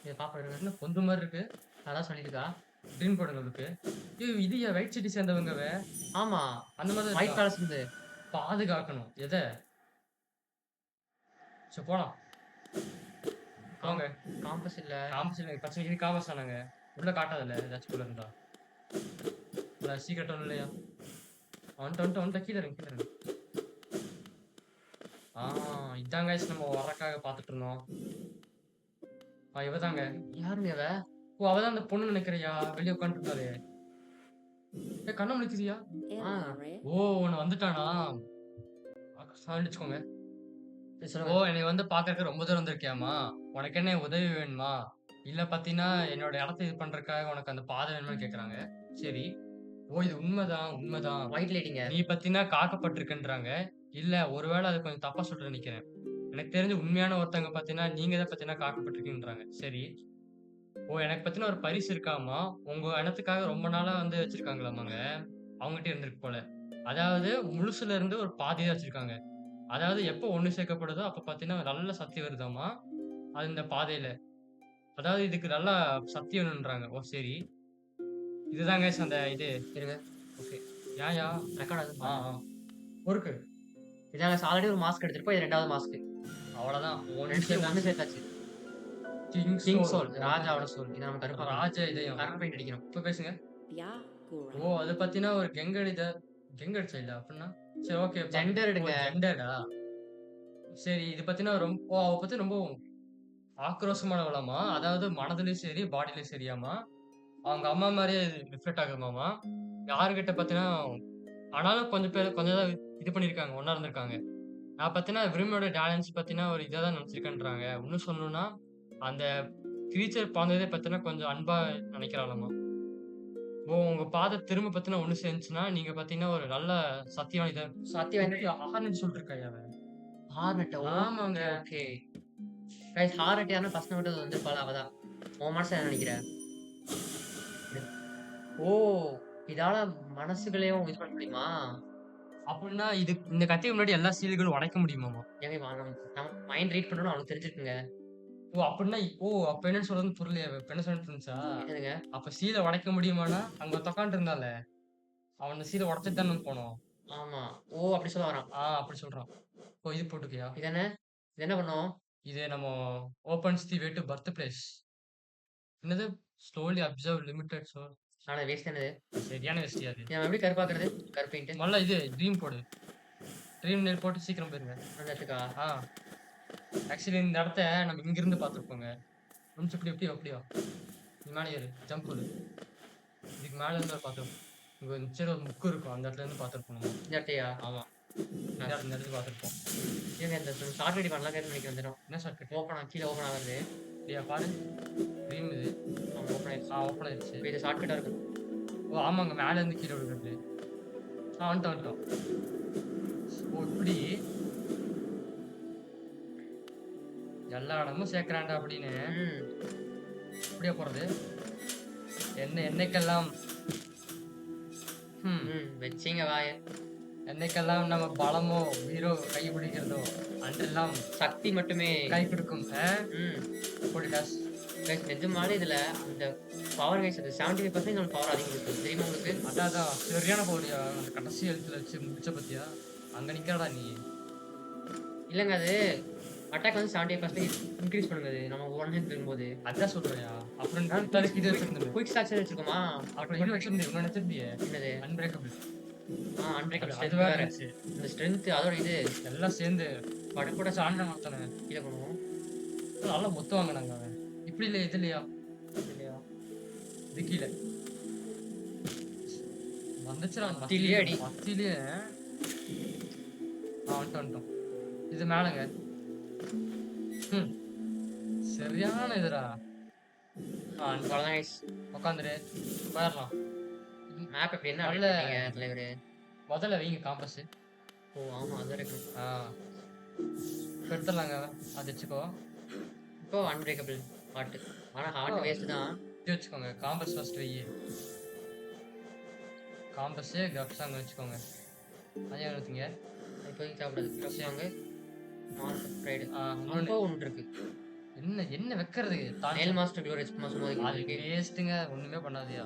இதை பாப்பா என்ன பொந்து மாதிரி இருக்கு. அதான் சொல்லியிருக்கா. ட்ரீம் போடுங்க இருக்கு. இது ஒயிட் சிட்டி சேர்ந்தவங்க. ஆமா அந்த மாதிரி ஒயிட் பேலஸ் இருந்து பாதுகாக்கணும். எதை? சரி போலாம் போங்க. காம்பஸ் இல்ல. காம்பஸ் இல்லை. பச்சை காம்பஸ் ஆனாங்க. உள்ள காட்டாதில்ல ஏதாச்சும் உள்ள இருந்தா. சீக்கிரம் ஒன்றும் இல்லையா? வந்துட்டு கீழே இருங்க. இதாங்க நம்ம வரக்காக பார்த்துட்டு இருந்தோம். இவதாங்க. யாருங்க இவ? ஓ அவதான் அந்த பொண்ணு நினைக்கிறியா? வெளியே உட்காந்துருந்தாரு. கண்ணை முடிக்கிறியா? ஓ உன்னை வந்துட்டானா? சாண்டிச்சுக்கோங்க. ஓ என்னை வந்து பாக்குறதுக்கு ரொம்ப தூரம் வந்திருக்கியாமா? உனக்கு என்ன உதவி வேணுமா? இல்ல பாத்தீங்கன்னா என்னோட இடத்த இது பண்றதுக்காக உனக்கு அந்த பாதை வேணுமா கேக்குறாங்க. சரி ஓ! இது உண்மதான், உண்மதான். ஒயிட் லைட்டிங்க. நீ பாத்தீங்கன்னா காக்கப்பட்டிருக்குன்றாங்க. இல்ல ஒருவேள அது கொஞ்சம் தப்பா சொல்றேன்னு நெனைக்கிறேன். எனக்கு தெரிஞ்சு உண்மையான ஒருத்தவங்க பாத்தீங்கன்னா, நீங்க தான் பாத்தீங்கன்னா காக்கப்பட்டிருக்கீங்கன்றாங்க. சரி. ஓ! எனக்கு பாத்தீங்கன்னா ஒரு பரிசு இருக்காமா. உங்க இனத்துக்காக ரொம்ப நாளா வந்து வச்சிருக்காங்களாமாங்க. அவங்ககிட்ட இருந்திருக்கு போல. அதாவது முழுசுல இருந்து ஒரு பாதி தான் வச்சிருக்காங்க. அதாவது எப்போ ஒண்ணு சேர்க்கப்படுதோ, அப்ப பாத்தீங்கன்னா நல்ல சக்தி வருதாமா. அது இந்த பாதையில. அதாவது இதுக்கு நல்லா சக்தி வேணுன்றாங்க. ஓ! சரி. இதுதான் கைஸ் அந்த இது. இருங்க. ஓகே. ஏன்யா? ரெக்கார்ட் ஆகுதுன்னு ஆ, பாருங்க. ஆ. பொறுக்கு. இதாங்க ஆல்ரெடி ஒரு மாஸ்க் எடுத்திருப்போம். இது 2வது மாஸ்க். அவ்வளதான். ஒண்ணு 2த்தையும் ஒண்ணு சேர்த்தாச்சு. King king soul. சோல். ராஜாவோட சோல். இத நம்ம கருப்பாக்கணும். ராஜ இதயம். கருப்பு பெயிண்ட் அடிக்கணும். இப்ப பேசுங்க. Yakura. ஓ! அது பாத்தீங்கன்னா ஒரு கெங்கடித கெங்கட் சைல்டா அப்டின்னா? சரி ஓகே. ஜெண்டர்டுங்க. ஜெண்டர்டா? சரி இது பாத்தீங்கன்னா அவ பத்தி ரொம்ப ஆக்ரோஷமானவளாமா. அதாவது மனதிலயும் சரி, பாடிலயும் சரியாமா. அவங்க அம்மா மாரியே ரிஃப்ளெக்ட் ஆகுமாமா. யாருகிட்ட பாத்தீங்கன்னா ஆனாலும் கொஞ்சம் பேர் கொஞ்சம் தான் இது பண்ணியிருக்காங்க. ஒண்ணா இருந்திருக்காங்க. நான் பாத்தீங்கன்னா, விரும்பியோட டாலன்ஸ் பாத்தீங்கன்னா, ஒரு இதா தான் நெனச்சிருக்கேன்றாங்க. இன்னும் சொல்லணும்னா, அந்த கிரீச்சர் பாந்ததே பாத்தீங்கன்னா, கொஞ்சம் அன்பா நெனைக்கிறாளாமா. ஓ! உங்க பாத திரும்ப பாத்தீங்கன்னா ஒண்ணு சேர்ந்துச்சுன்னா, நீங்க பாத்தீங்கன்னா, ஒரு நல்ல சத்தியவான் இத சத்தியவான் எப்படி ஆர்னட் சொல்லிருக்காயா அவ? ஹார்னட். ஆமாங்க. Okay, okay. கைஸ் ஹார்னட் யாருன்னா ஃபர்ஸ்ட் மட்டும் வந்திருப்பாளா அவ தான். உன் மனசுல என்ன நெனைக்கிற? ஓ! இதால மனசுகளையும் இது பண்ண முடியுமா? அப்புட்ன்னா, இந்த கத்திக்கு முன்னாடி எல்லா சீல்களும் உடைக்க முடியுமாமா? ஏங்க நம்ம மைண்ட் ரீட் பண்ணணும்னு அவனுக்கு தெரிஞ்சிருக்குங்க. ஓ! அப்புட்ன்னா, அப்ப என்ன சொல்றதுன்னு புரியலையே அவ. இப்ப என்ன சொல்லிட்டு இருந்துச்சா? என்னதுங்க? அப்ப சீல உடைக்க முடியுமான்னா, அங்க ஒருத்தன் உட்காந்துட்டு இருந்தான்ல, அவன் அந்த சீல உடைச்சுட்டு தான போனான். ஆமா. ஓ! அப்படி சொல்ல வரான். அப்படி சொல்றான். ஓ! இது போட்டுருக்கியா? இது என்ன? இது என்ன பண்ணும்? இது நம்ம opens the way to birth place. என்னது? Slowly observe limited soul. ஆனா வேஸ்ட் என்னது? சரியான வெஸ்டி அது. இத நம்ம எப்படி கருப்பாக்குறது? கருப்பு பெயிண்ட். மொதல்ல இது ட்ரீம் போடு. ட்ரீம் நெயில் போட்டு சீக்கிரம் போயிருங்க. அந்த இடத்துக்கா? ஆ. ஆக்சுவலி இந்த இடத்த நம்ம இங்கிருந்து பார்த்துருப்போங்க. கொஞ்சம் இப்படி வா. நீ மேல ஏறு. ஜம்ப் போடு. இதுக்கு மேல இருந்து பார்த்துருப்போம். இங்க ஒரு சைடு ஒரு முக்கு இருக்கும். அந்த இடத்துல இருந்து பார்த்துருப்போம் நம்ம. இந்த இடத்தையா? ஆமா. இந்த இடத்துல பார்த்துருப்போம். ஏங்க இந்த ஷார்ட் ரெடி பண்ணலாம் கேட்டு நினைக்கிறேன் இந்த இடம். என்ன ஷார்ட்கட்? கீழ ஓப்பன் ஆகுது. பாரு. ட்ரீம் இது. ஓப்பன் ஆயிடுச்சு. ஓப்பன் ஆயிடுச்சு. இப்ப இது ஷார்ட்கட்டா இருக்கு. ஓ! ஆமாங்க. மேல இருந்து கீழ விழுகிறது. வந்துட்டோம். ஓ! இப்படி எல்லா இடமும் சேர்க்கிறான்டா அப்படின்னு. ம். இப்படியா போறது? என்னைக்கெல்லாம் வச்சீங்க வாய. என்னைக்கெல்லாம் நம்ம பலமோ, உயிரோ கை பிடிக்கிறதோ, அன்றெல்லாம் சக்தி மட்டுமே. கை கொடுக்கும். ம். போடுடாஸ். கைஸ் நிஜமாலே இதுல அந்த பவர் கைஸ் அது 75% உங்களுக்கு பவர் அதிகம் இருக்கு. தெரியுமா உங்களுக்கு? அதான் சரியான பவுடியா. அந்த கடைசி எழுத்துல வச்சு முடிச்ச பத்தியா? அங்க நிக்கிறடா நீ. இல்லங்க அது அட்டாக் வந்து 75% இன்கிரீஸ் பண்ணுங்க அது. நம்ம 1 ஹெட் இருக்கும்போது. அதான் சொல்றியா? அப்புறம் நான் தடுக்கி இது வச்சிருந்தேன். குயிக் ஸ்டாக்ஸ் வச்சிருக்கோமா? அப்புறம் இது வச்சிருந்தேன். இன்னொன்னு வச்சிருந்தியே. என்னது? அன்பிரேக்கபிள். அன்பிரேக்கபிள் அது ஸ்ட்ரென்த் வேற வேற. இருந்துச்சு. இந்த ஸ்ட்ரென்த் அதோட இது எல்லாம் சேர்ந்து படக்கூட சாண்ட மாத்தானே. கீழ பண்ணுவோம். நல்லா மொத்தம் வாங்கினாங்க அவன். இப்படி இல்லையா? இது இல்லையா? இது கீழ. வந்துச்சுடா. மத்தியிலேயே அடி. மத்தியிலேயே. வந்துட்டோம். இது மேலங்க. சரியான இதுடா. அவ்வளவுதான் கைஸ். உட்காந்துரு. உட்காரலாம். மேப் இப்ப என்ன நல்ல- அப்டேட் தலைவரே? முதல்ல வைங்க காம்பஸ். ஓ ஆமா அது இருக்கு. எடுத்துடலாங்க. அது வச்சுக்கோ. இப்போ அன்பிரேக்கபிள் பாட்டு. ஆனா ஹார்ட் வேஸ்ட் தான். இது வச்சுக்கோங்க. காம்பஸ் ஃபர்ஸ்ட் வை. காம்பஸ் கப்சாங்க வச்சுக்கோங்க. அதே எடுத்தீங்க. இப்போதைக்கு சாப்பிடாது. ப்ளஸ் வாங்க. Mark fried. இன்னொன்னு இப்போ ஒன்று இருக்கு. என்ன வைக்கிறது? நெயில் மாஸ்டர் க்ளோரி சும்மா சும்மா அது இருக்கு. வேஸ்ட்டுங்க. ஒண்ணுமே பண்ணாதியா.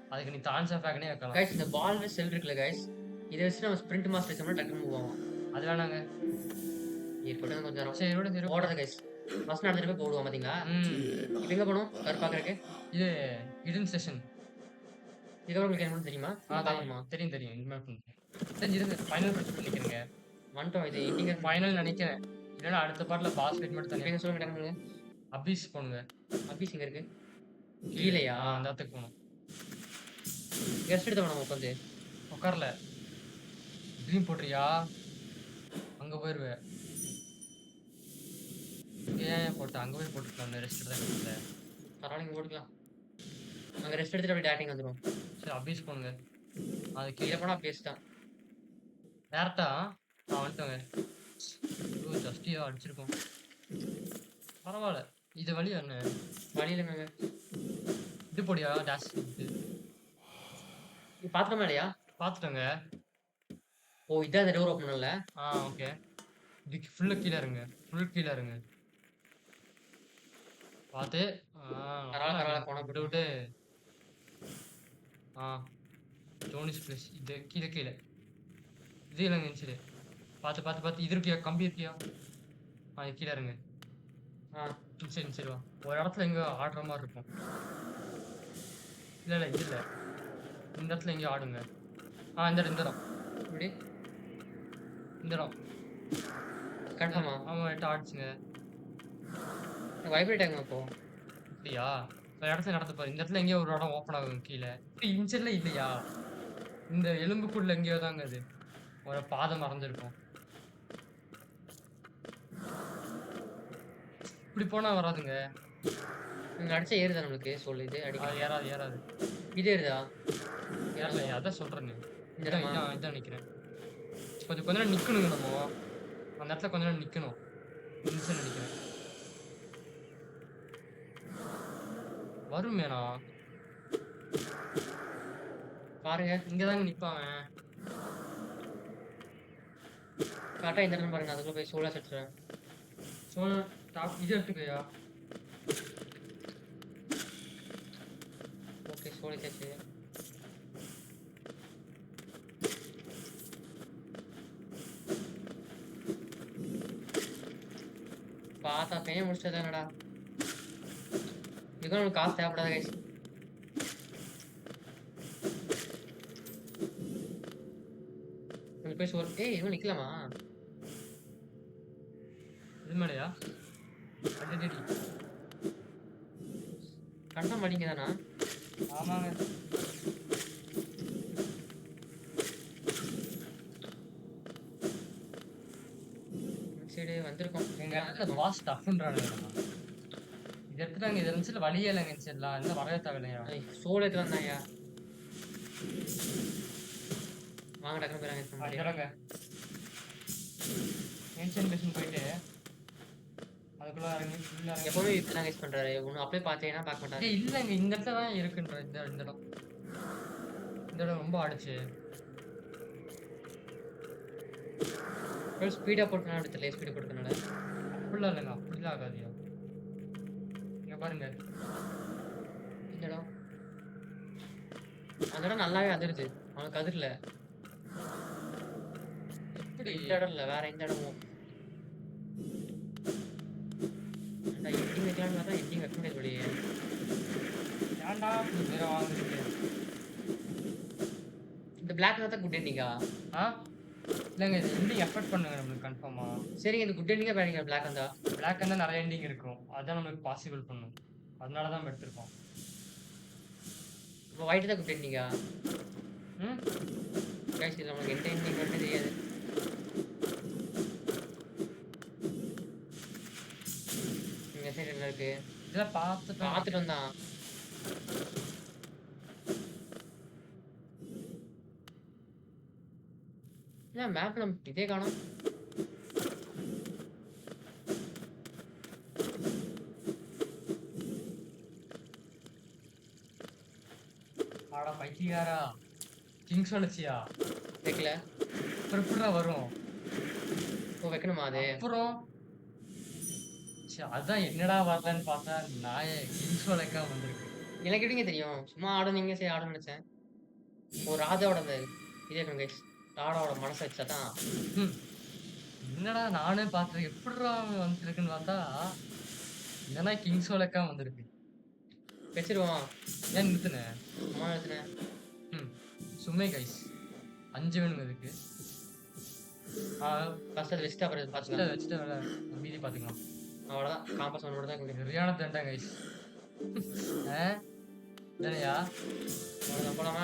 அதுக்கு நீ தான்சா ஃபேக்னே வைக்கலாம். கைஸ் இந்த பால் வெஸ் செல் இருக்குல்ல கைஸ். இதை வச்சு நம்ம ஸ்பிரிண்ட் மாஸ்டர் வச்சோம்னா டக்குனு மூவ் ஆகும். அது வேணாங்க. இருக்கட்டும் கொஞ்சம் நேரம். சரி விடு. ஓடுறது கைஸ். ஃபர்ஸ்ட் நடந்துட்டு போய் போடுவோம் பாத்தீங்களா? இப்போ எங்க போகணும்? கருப்பாக்குறதுக்கு. இது ஹிடன் செஷன். இதுக்கப்புறம் உங்களுக்கு என்ன பண்ணணும் தெரியுமா? பாக்கணுமா? தெரியும். இனிமேல் பண்ணுங்க. சரி இருங்க. ஃபைனல் படிச்சு நினைக்கிறேங்க. வந்துட்டோம். இது இண்டிங்க ஃபைனல் நினைக்கிறேன். இல்லைன்னா அடுத்த பார்ட்ல பாஸ் ஃபைட் மட்டும் இப்போ தனியா. எங்க சொல்லுங்க டக்குனு. அபீஸ் போனுங்க. அபீஸ் எங்க இருக்கு? கீழயா? அந்த இடத்துக்கு போகணும். ரெஸ்ட் எடுத்து நம்ம உட்காந்து. உட்காரல. ட்ரீம் போடுறியா? அங்க போயிருவே. ஏன் போட்ட? அங்க போய் போட்டுக்கலாம். ரெஸ்ட் எடுத்தா பரவாயில்ல இங்க போட்டுக்கலாம். அங்க ரெஸ்ட் எடுத்துட்டு அப்படியே டேட்டிங் வந்துடும். சரி அபீஸ் போனுங்க. அது கீழே கீழே போனா பேஸ் தான். டேரக்டா நான் வந்துட்டோங்க. ஜஸ்டியா அடிச்சிருக்கோம். பரவாயில்ல. இது வழி என்ன? வழி இல்லைங்க. இது போடியா டேஷ் இது. நீ பாத்துட்டோமா இல்லையா? பார்த்துட்டோங்க. ஓ, இதான் அந்த டோர் ஓப்பன் பண்ணல. ஓகே. இதுக்கு ஃபுல்லா கீழ இருங்க. ஃபுல் கீழ இருங்க. பார்த்து. பரவாயில்ல போனா விட்டு போட்டு. விட்டு. ஆ ஜோனிஸ் பிளேஸ். இது கீழ கீழ. இது இல்லைங்க இன்சிடு. பார்த்து பார்த்து பார்த்து இது இருக்கியா? கம்பி இருக்கியா? இது கீழ இருங்க. இன்சைடு வா. ஒரு இடத்துல எங்க ஆடுற மாதிரி இருக்கும். இல்ல இது இல்ல. இந்த இடத்துல எங்கேயும் ஆடுங்க. இந்த இடம். இப்படி இந்த இடம். கன்ஃபார்மா? ஆமா ரைட்டா ஆடுச்சுங்க. வைப்ரேட் ஆகுங்க இப்போ. அப்படியா? ஒரு இடத்துல நடந்து பாரு. இந்த இடத்துல எங்கேயோ ஒரு இடம் ஓப்பன் ஆகும் கீழே. இன்சைட்ல இல்லையா? இந்த எலும்புக்குள்ள எங்கேயோ தாங்க அது. ஒரு பாதை மறைஞ்சிருக்கும். இப்படி போனா வராதுங்க. நீங்க அடிச்சா ஏறுதா நம்மளுக்கு? சொல்லு இது அடிக்க. ஏறாது. இது ஏறுதா? ஏறல. அதான் சொல்றேன்னு. இந்த இடமா? இதான் நிக்கிறேன். கொஞ்ச நேரம் நிக்கணுங்க நம்ம. அந்த இடத்துல கொஞ்ச நேரம் நிக்கணும். நிமிஷம் நினைக்கிறேன். வருமேனா? பாருங்க. இங்கதாங்க நிப்பாங்க. கரெக்டா இந்த இடம் பாருங்க. அதுக்குள்ள போய் சோலா செட்டுறேன். சோழ டாப் இது எடுத்துக்கயா? ஓகே, சோலா கேச்சு. பார்த்தா பையன் முடிச்சதானடா. இதுக்கு நமக்கு காசு தேவைப்படாத கைஸ். போய் சொல். இவன் நிக்கலாமா? இது மேலையா? அடடடி. கன்ஃபார்ம் பண்ணிங்க தானா? ஆமாங்க. சரி வந்திருக்கோம். எங்க வாஸ் டஃப்ன்றானுங்க. இது எடுத்துட்டாங்க. இது இருந்துச்சு வழியே இல்லைங்க. சரிலாம் என்ன வரவே தேவையில்லையா? சோல் எடுத்து வந்தாயா? வாங்க டக்குனு போயிறாங்க. ஏன்ஷியன் மிஷின் போயிட்டு அதுக்குள்ள இறங்கி எப்பவுமே இப்படிதான் கைஸ் பண்றாரு. ஒன்னும் அப்படியே பார்த்தீங்கன்னா பார்க்க மாட்டாரு. இல்லைங்க. இந்த இடத்துல தான் இருக்குன்ற. இந்த இடம். இந்த இடம் ரொம்ப ஆடிச்சு. ஸ்பீடா போட்டுனா அப்படி தெரியல. ஸ்பீடு போட்டுனால அப்படிலாம் இல்லைங்க. அப்படிலாம் ஆகாதியா? இங்க பாருங்க. இந்த இடம் அந்த இடம் நல்லாவே அதிருது. அவனுக்கு அதிரல. எப்படி இந்த இடம் இல்ல, வேற எந்த இடமும். எட்டிங் வைக்கலாம்னு பார்த்தா எட்டிங் வைக்க முடியாது வெளியே. ஏன்டா வேற வாங்குறீங்க? இந்த பிளாக் தான் குட் எண்டிங்கா? இல்லைங்க. இது எண்டிங் எஃபர்ட் பண்ணுங்க நம்மளுக்கு கன்ஃபார்மா. சரிங்க, இந்த குட் எண்டிங்கா பேடிங்க பிளாக் இருந்தா? பிளாக் இருந்தால் நிறைய எண்டிங் இருக்கும். அதான் நம்மளுக்கு பாசிபிள் பண்ணும். அதனால தான் நம்ம எடுத்திருக்கோம். இப்போ ஒயிட் தான் குட் எண்டிங்கா? கைஸ் இது நமக்கு எந்த எண்டிங் மட்டும் தெரியாது. இந்த சைடு என்ன இருக்கு? இதெல்லாம் பார்த்துட்டு வந்தான். ஏன் மேப்ல இதே காணோம்? ஆடா பைத்தியாரா. கிங்ஸ் வளர்ச்சியா வைக்கல. அப்புறம் எப்படிடா வரும்? ஓ, வைக்கணுமா அது? அப்புறம் அதான் என்னடா வரலன்னு பார்த்தா நாயே கிங்ஸ் வளர்க்காம வந்திருக்கு. எனக்கு எப்படிங்க தெரியும்? சும்மா ஆடுனீங்க, சரி ஆடுன்னு நினைச்சேன். ஒரு ராஜாவோட அந்த இதே இருக்கும் கைஸ். ராஜாவோட மனசை வச்சாதான். என்னடா நானே பார்த்தேன். எப்படிடா வந்துருக்குன்னு பார்த்தா என்னன்னா கிங்ஸ் வளர்க்காம வந்திருக்கு. வச்சிருவோம். ஏன் நிறுத்தினேன்? அம்மா நிறுத்தினேன். சும்மே கைஸ் 5 வேணுங்க இதுக்கு. ஃபர்ஸ்ட் அதை வச்சுட்டு அப்புறம் பார்த்துக்கலாம். வச்சுட்டு மீதி பார்த்துக்கலாம். அவ்வளோதான். காம்பஸ் ஒன்று மட்டும் தான் கொடுக்குறேன். சரியான தண்டா கைஸ். இல்லையா? அவ்வளோதான். போலாமா?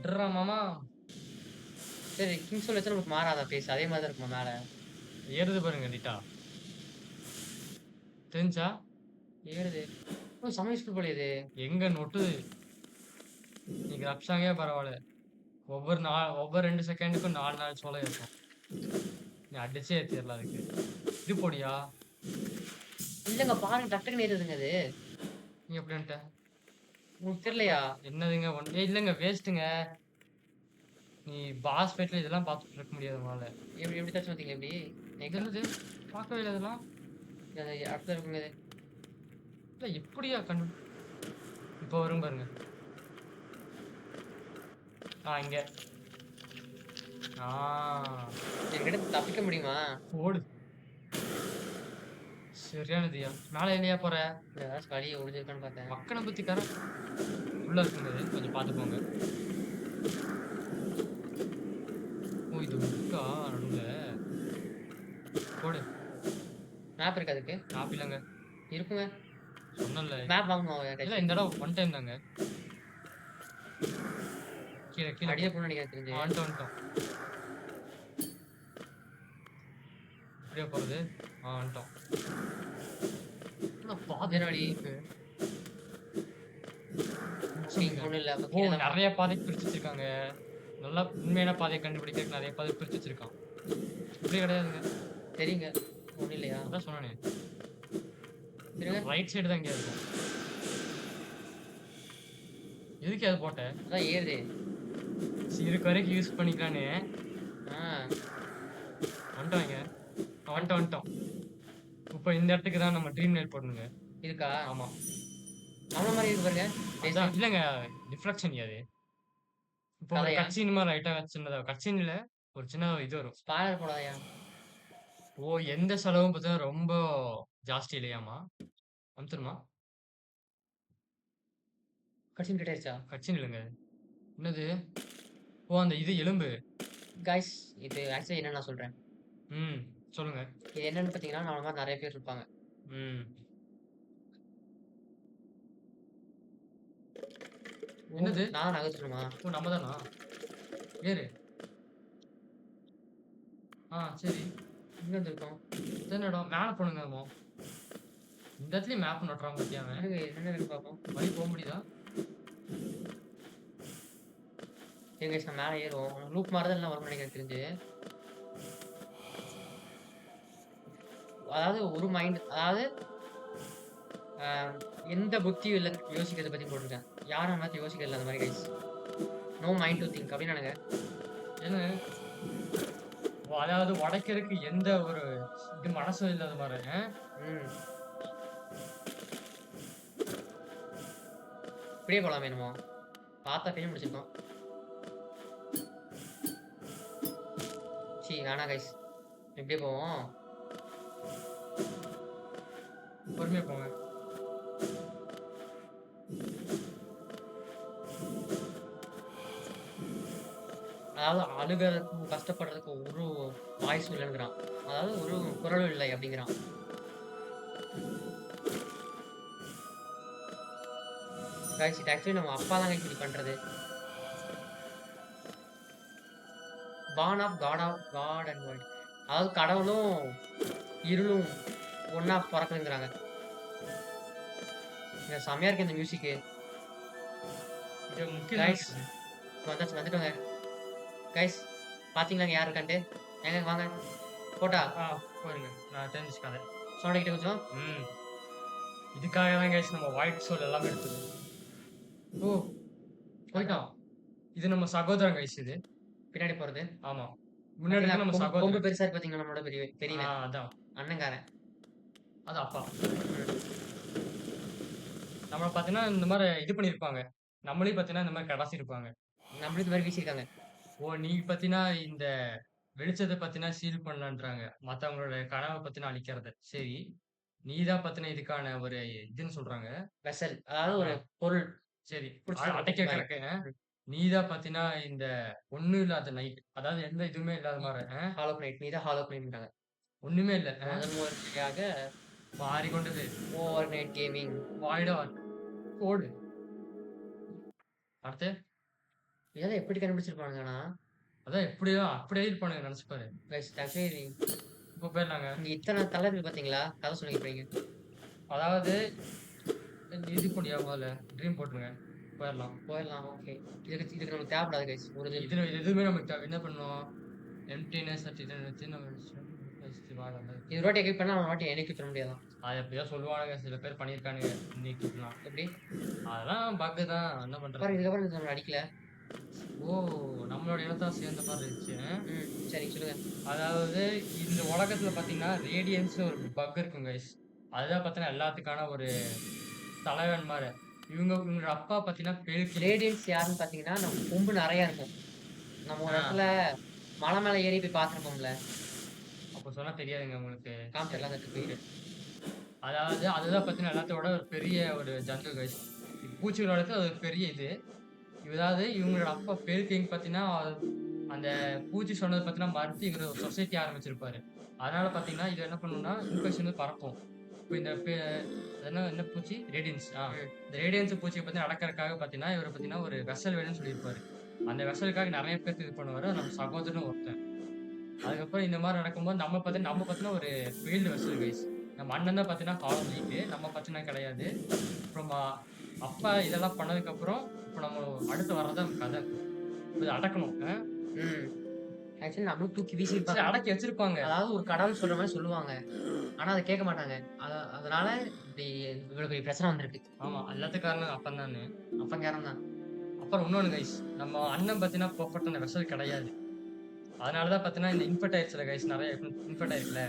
ட்ரா மாமா. சரி, கிங் சொல் வச்சா நமக்கு மாறாதா பேஸ்? அதே மாதிரி தான் இருக்குமா மேலே? ஏறுது பாருங்க நீட்டா. தெரிஞ்சா? ஏறுது. ஓ, சமையல் ஸ்கூல் போல இது. எங்க நொட்டுது? நீங்க ரப்சாங்கே பரவாயில்ல. ஒவ்வொரு 2 செகண்டுக்கும் 4 சோளம் இருக்கும். நீ அடிச்சே ஏத்திரலாம் அதுக்கு. இது போடியா? இல்லங்க பாருங்க டக்குன்னு ஏறுதுங்க அது. நீ எப்படி வந்துட்ட? உங்களுக்கு தெரியலையா? என்னதுங்க இல்லங்க வேஸ்ட்டுங்க. நீ பாஸ் ஃபைட்ல இதெல்லாம் பார்த்துட்டு இருக்க முடியாது உங்களால. எப்படி எப்படி தச்சு பார்த்தீங்களா எப்படி? இது என்னது? பார்க்கவே இல்ல இதெல்லாம். அது அடுத்தது இருக்குங்க இது. இல்ல எப்படியா இப்போ வரும் பாருங்க. இங்க. ஆ என்கிட்ட தப்பிக்க முடியுமா? ஓடு. சரியானதுயா. மேல இல்லையா போற? ஏதாச்சும் வழி ஒளிஞ்சிருக்கான்னு பார்த்தேன். மக்கன பத்தி உள்ள இருக்குங்க இது. கொஞ்சம் பார்த்துக்கோங்க. ஓ இது இருக்கா நடுவுல? போடு. மேப் இருக்கு அதுக்கு? மேப் இல்லங்க. இருக்குங்க. சொன்னேன்ல. மேப் வாங்கணும் இல்ல யார்கிட்டயாச்சும். இந்த இடம் ஒன் டைம் தாங்க. கீழ அடியில போகணும்னு நினைக்கிறேன் தெரிஞ்சு. வந்துட்டோம். இப்படியே போறது. வந்துட்டோம். வேற வழி. ஒண்ணும் இல்ல. அப்ப ஓ கீழ தான் நிறைய பாதை பிரிச்சு வச்சிருக்காங்க. நல்லா உண்மையான பாதையை கண்டுபிடிக்கிறதுக்கு நிறைய பாதை பிரிச்சு வச்சிருக்கான். இப்படி கிடையாதுங்க. தெரியுங்க. ஒண்ணும் இல்லையா? அதான் சொன்னானே. இருங்க. ரைட் சைடு தான் இங்க இருக்கும். எதுக்கு அது போட்டேன்? அதான் ஏறுதே. இருக்க வரைக்கும் யூஸ் பண்ணிக்கலான்னு ஆ. வந்துட்டோம். இப்போ இந்த இடத்துக்கு தான் நம்ம ட்ரீம் நைட் போடணுங்க. இருக்கா? ஆமா. நம்மள மாதிரி இருக்கு பாருங்க. அதான் இல்லங்க டிஃப்ராக்ஷன் அது. இப்போ ஒரு கதையா? கட்சின் மாதிரி லைட்டா சின்னதா கட்சின் இல்ல ஒரு சின்ன இது வரும். ஸ்பாய்லர் போடாதயா? ஓ எந்த செலவும் பார்த்தா ரொம்ப ஜாஸ்தி இல்லையாமா? அமுத்துருமா? கட்சின் கிட்ட ஆயிடுச்சா? கட்சின் இல்லைங்க. என்னது? ஓ அந்த இது எலும்பு. கைஸ் இது ஆக்சுவலி என்ன நான் சொல்றேன். சொல்லுங்க. இது என்னன்னு பார்த்தீங்கன்னா, நம்மள மாதிரி நெறைய பேர் இருப்பாங்க. ம். என்னது? நான் நகர்த்தணுமா? ஓ நம்ம தானா? ஏறு. சரி. எங்க வந்திருக்கோம்? இதான இடம். மேல போணுங்க நம்ம. இந்த இடத்துலயும் மேப் நோட்றான் பாத்தியா அவன்? இருங்க என்ன இருக்குன்னு பார்ப்போம். வழி போக முடியுதா? இருங்க guys, நான் மேல ஏறுவோம். லூப் மாதிரி தான் எல்லாம் வரும்னு நினைக்கிறேன் தெரிஞ்சு. அதாவது ஒரு மைண்ட் அதாவது எந்த புத்தியும் இல்ல யோசிக்கிறத பத்தி போட்டிருக்கேன். யாரும் அந்த மாதிரி யோசிக்கல அந்த மாதிரி guys. No mind to think அப்படின்னு நானுங்க. என்ன? ஓ, அதாவது உடைக்கிறதுக்கு எந்த ஒரு இது மனசும் இல்லாத மாதிரி. ம். இப்படியே போலாம் வேணுமோ? பார்த்தா பேய் முடிச்சிருக்கோம். வேணாம் கைஸ். இப்படியே போவோம். பொறுமையா போங்க. அதாவது அழுகிறதுக்கும் கஷ்டப்படுறதுக்கும் ஒரு வாய்ஸும் இல்லைங்கிறான். அதாவது ஒரு குரலும் இல்லை அப்படிங்கிறான். கைஸ் இது ஆக்சுவலி நம்ம அப்பா தான் கைஸ் இப்படி பண்றது. Born of God and world. அதாவது கடவுளும் இருளும் ஒண்ணா பிறக்குதுங்கிறாங்க. செம்மையா இருக்கு இந்த மியூசிக்கு. இது முக்கியம். கைஸ் வந்துட்டோங்க. கைஸ் பாத்தீங்களா யார் இருக்கான்ட்டு? எங்க வாங்க போட்டா போயிருங்க. நான் தெரிஞ்சுக்காத சவுண்ட் கிட்ட கொஞ்சம். இதுக்காக தான் கைஸ் நம்ம ஒயிட் சோல் எல்லாமே எடுத்தது. ஓ போயிட்டான். இது நம்ம சகோதரன் கைஸ். இது பின்னாடி போறது. ஆமா முன்னாடி நம்ம சகோதரன். ரொம்ப பெருசா இருக்கு பாத்தீங்களா நம்மளோட பெரிய அதான் அண்ணங்காரன். அது அப்பா. நம்மள பாத்தீங்கன்னா இந்த மாதிரி இது பண்ணிருப்பாங்க. நம்மளையும் பாத்தீங்கன்னா இந்த மாதிரி கடாசி இருப்பாங்க. நம்மளும் இந்த மாதிரி வீசிருக்காங்க. ஓ நீங்க பாத்தீங்கன்னா இந்த வெளிச்சத்தை பத்தினா சீல் பண்ணலான்றாங்க. மத்தவங்களோட கனவை பத்தினா அழிக்கிறது. சரி நீதான் பத்தின இதுக்கான ஒரு இதுன்னு சொல்றாங்க. வெசல் அதாவது ஒரு பொருள். சரி அடைக்க கிடக்கு. நீதான் பாத்தீங்கன்னா இந்த ஒண்ணும் இல்லாத நைட், அதாவது எந்த இதுவுமே இல்லாத மாதிரி ஹாலோ நைட். நீதான் ஹாலோ நைட்ன்றாங்க. ஒண்ணுமே இல்ல. முதல் முறையாக மாறிக்கொண்டது ஓவர் நைட் கேமிங். வாய்டா ஓடு. அடுத்து இதெல்லாம் எப்படி கண்டுபிடிச்சிருப்பானுங்கண்ணா? அதான் எப்படியோ அப்படியே இருப்பானுங்க நினைச்சு பாரு. இப்போ போயிடலாங்க. இங்க இத்தனை தலை இருக்கு பாத்தீங்களா? கதை சொல்லிங்க போறீங்க. அதாவது இது போடியா முதல்ல ட்ரீம் போட்டுருங்க. போயிடலாம். போயிடலாம். ஓகே. இதுக்கு நமக்கு தேவைப்படாது கைஸ். ஒரு இது இதுல எதுவுமே நமக்கு என்ன பண்ணுவோம், எம்ப்டினஸ் சர்டிஃபிகேட் வச்சு நம்ம இது வாட்டி எக்யூப் பண்ணா அவன் வாட்டி எனக்கு பண்ண முடியாதான். அது எப்படியோ சொல்லுவானுங்க, சில பேர் பண்ணியிருக்கானுங்க இன்னைக்குலாம். எப்படி அதெல்லாம் பக்கு தான், என்ன பாரு, பண்றது. இதுக்கப்புறம் இது நம்மள அடிக்கல. ஓ, நம்மளோட இடத்தான் சேர்ந்த மாதிரி இருந்துச்சு. சரி சொல்லுங்க. அதாவது இந்த உலகத்துல பாத்தீங்கன்னா ரேடியன்ஸ் ஒரு பக் இருக்கும் கைஸ். அதுதான் பாத்தீங்கன்னா எல்லாத்துக்கான ஒரு தலைவன் மாதிரி. இவங்களோட அப்பா பாத்தீங்கன்னா பெருக்கு. ரேடியன்ஸ் யாருன்னு பாத்தீங்கன்னா நம்ம கொம்பு நிறைய இருக்கும். நம்ம ஒரு இடத்துல மலை மேல ஏறி போய் பார்த்துருப்போம்ல. அப்ப சொன்னா தெரியாதுங்க உங்களுக்கு. காமிச்சிடலாம் அந்த போயிட்டு. அதாவது அதுதான் பாத்தீங்கன்னா எல்லாத்தோட ஒரு பெரிய ஒரு ஜந்து கைஸ். பூச்சிகளோட அது ஒரு பெரிய இது. அதாவது இவங்களோட அப்பா பெருக்கிங் பாத்தீங்கன்னா அந்த பூச்சி சொன்னது பாத்தீங்கன்னா மறுத்து இவர் ஒரு சொசைட்டி ஆரம்பிச்சிருப்பாரு. அதனால பாத்தீங்கன்னா இது என்ன பண்ணும்னா இன்ஃபெக்ஷன் வந்து பரப்பும். இப்போ இந்த என்ன பூச்சி ரேடியன்ஸ். இந்த ரேடியன்ஸ் பூச்சியை பத்தி அடக்கறதுக்காக பாத்தீங்கன்னா இவரை பாத்தீங்கன்னா ஒரு வெசல் வேணும்னு சொல்லியிருப்பாரு. அந்த வெசலுக்காக நிறைய பேருக்கு இது பண்ணுவாரு. நம்ம சகோதரன் ஒருத்தன். அதுக்கப்புறம் இந்த மாதிரி நடக்கும்போது நம்ம பாத்தீங்கன்னா ஒரு ஃபீல்டு வெசல் கைஸ். நம்ம அண்ணன் தான் பாத்தீங்கன்னா ஹாலோ நைட்டு, நம்ம பாத்தீங்கன்னா கிடையாது. அப்புறம் அப்பா இதெல்லாம் பண்ணதுக்கு அப்புறம் இப்போ நம்ம அடுத்து வர்றதான் கதை. இது அடக்கணும். ஆக்சுவலி நம்மளும் தூக்கி வீசி அடக்கி வச்சிருப்பாங்க. அதாவது ஒரு கடவுள் சொல்ற மாதிரி சொல்லுவாங்க. ஆனா அதை கேட்க மாட்டாங்க. அதனால இப்படி இவ்வளவு பெரிய பிரச்சனை வந்திருக்கு. ஆமா, எல்லாத்துக்கும் காரணம் அப்பன் தானே. அப்பன் காரணம் தான். அப்புறம் இன்னொன்னு கைஸ், நம்ம அண்ணன் பாத்தீங்கன்னா பர்ஃபெக்டான வெசல் கிடையாது. அதனாலதான் பாத்தீங்கன்னா இந்த இன்ஃபெக்ட் ஆயிடுச்சுல கைஸ், நிறைய இன்ஃபெக்ட் ஆயிருக்குல்ல.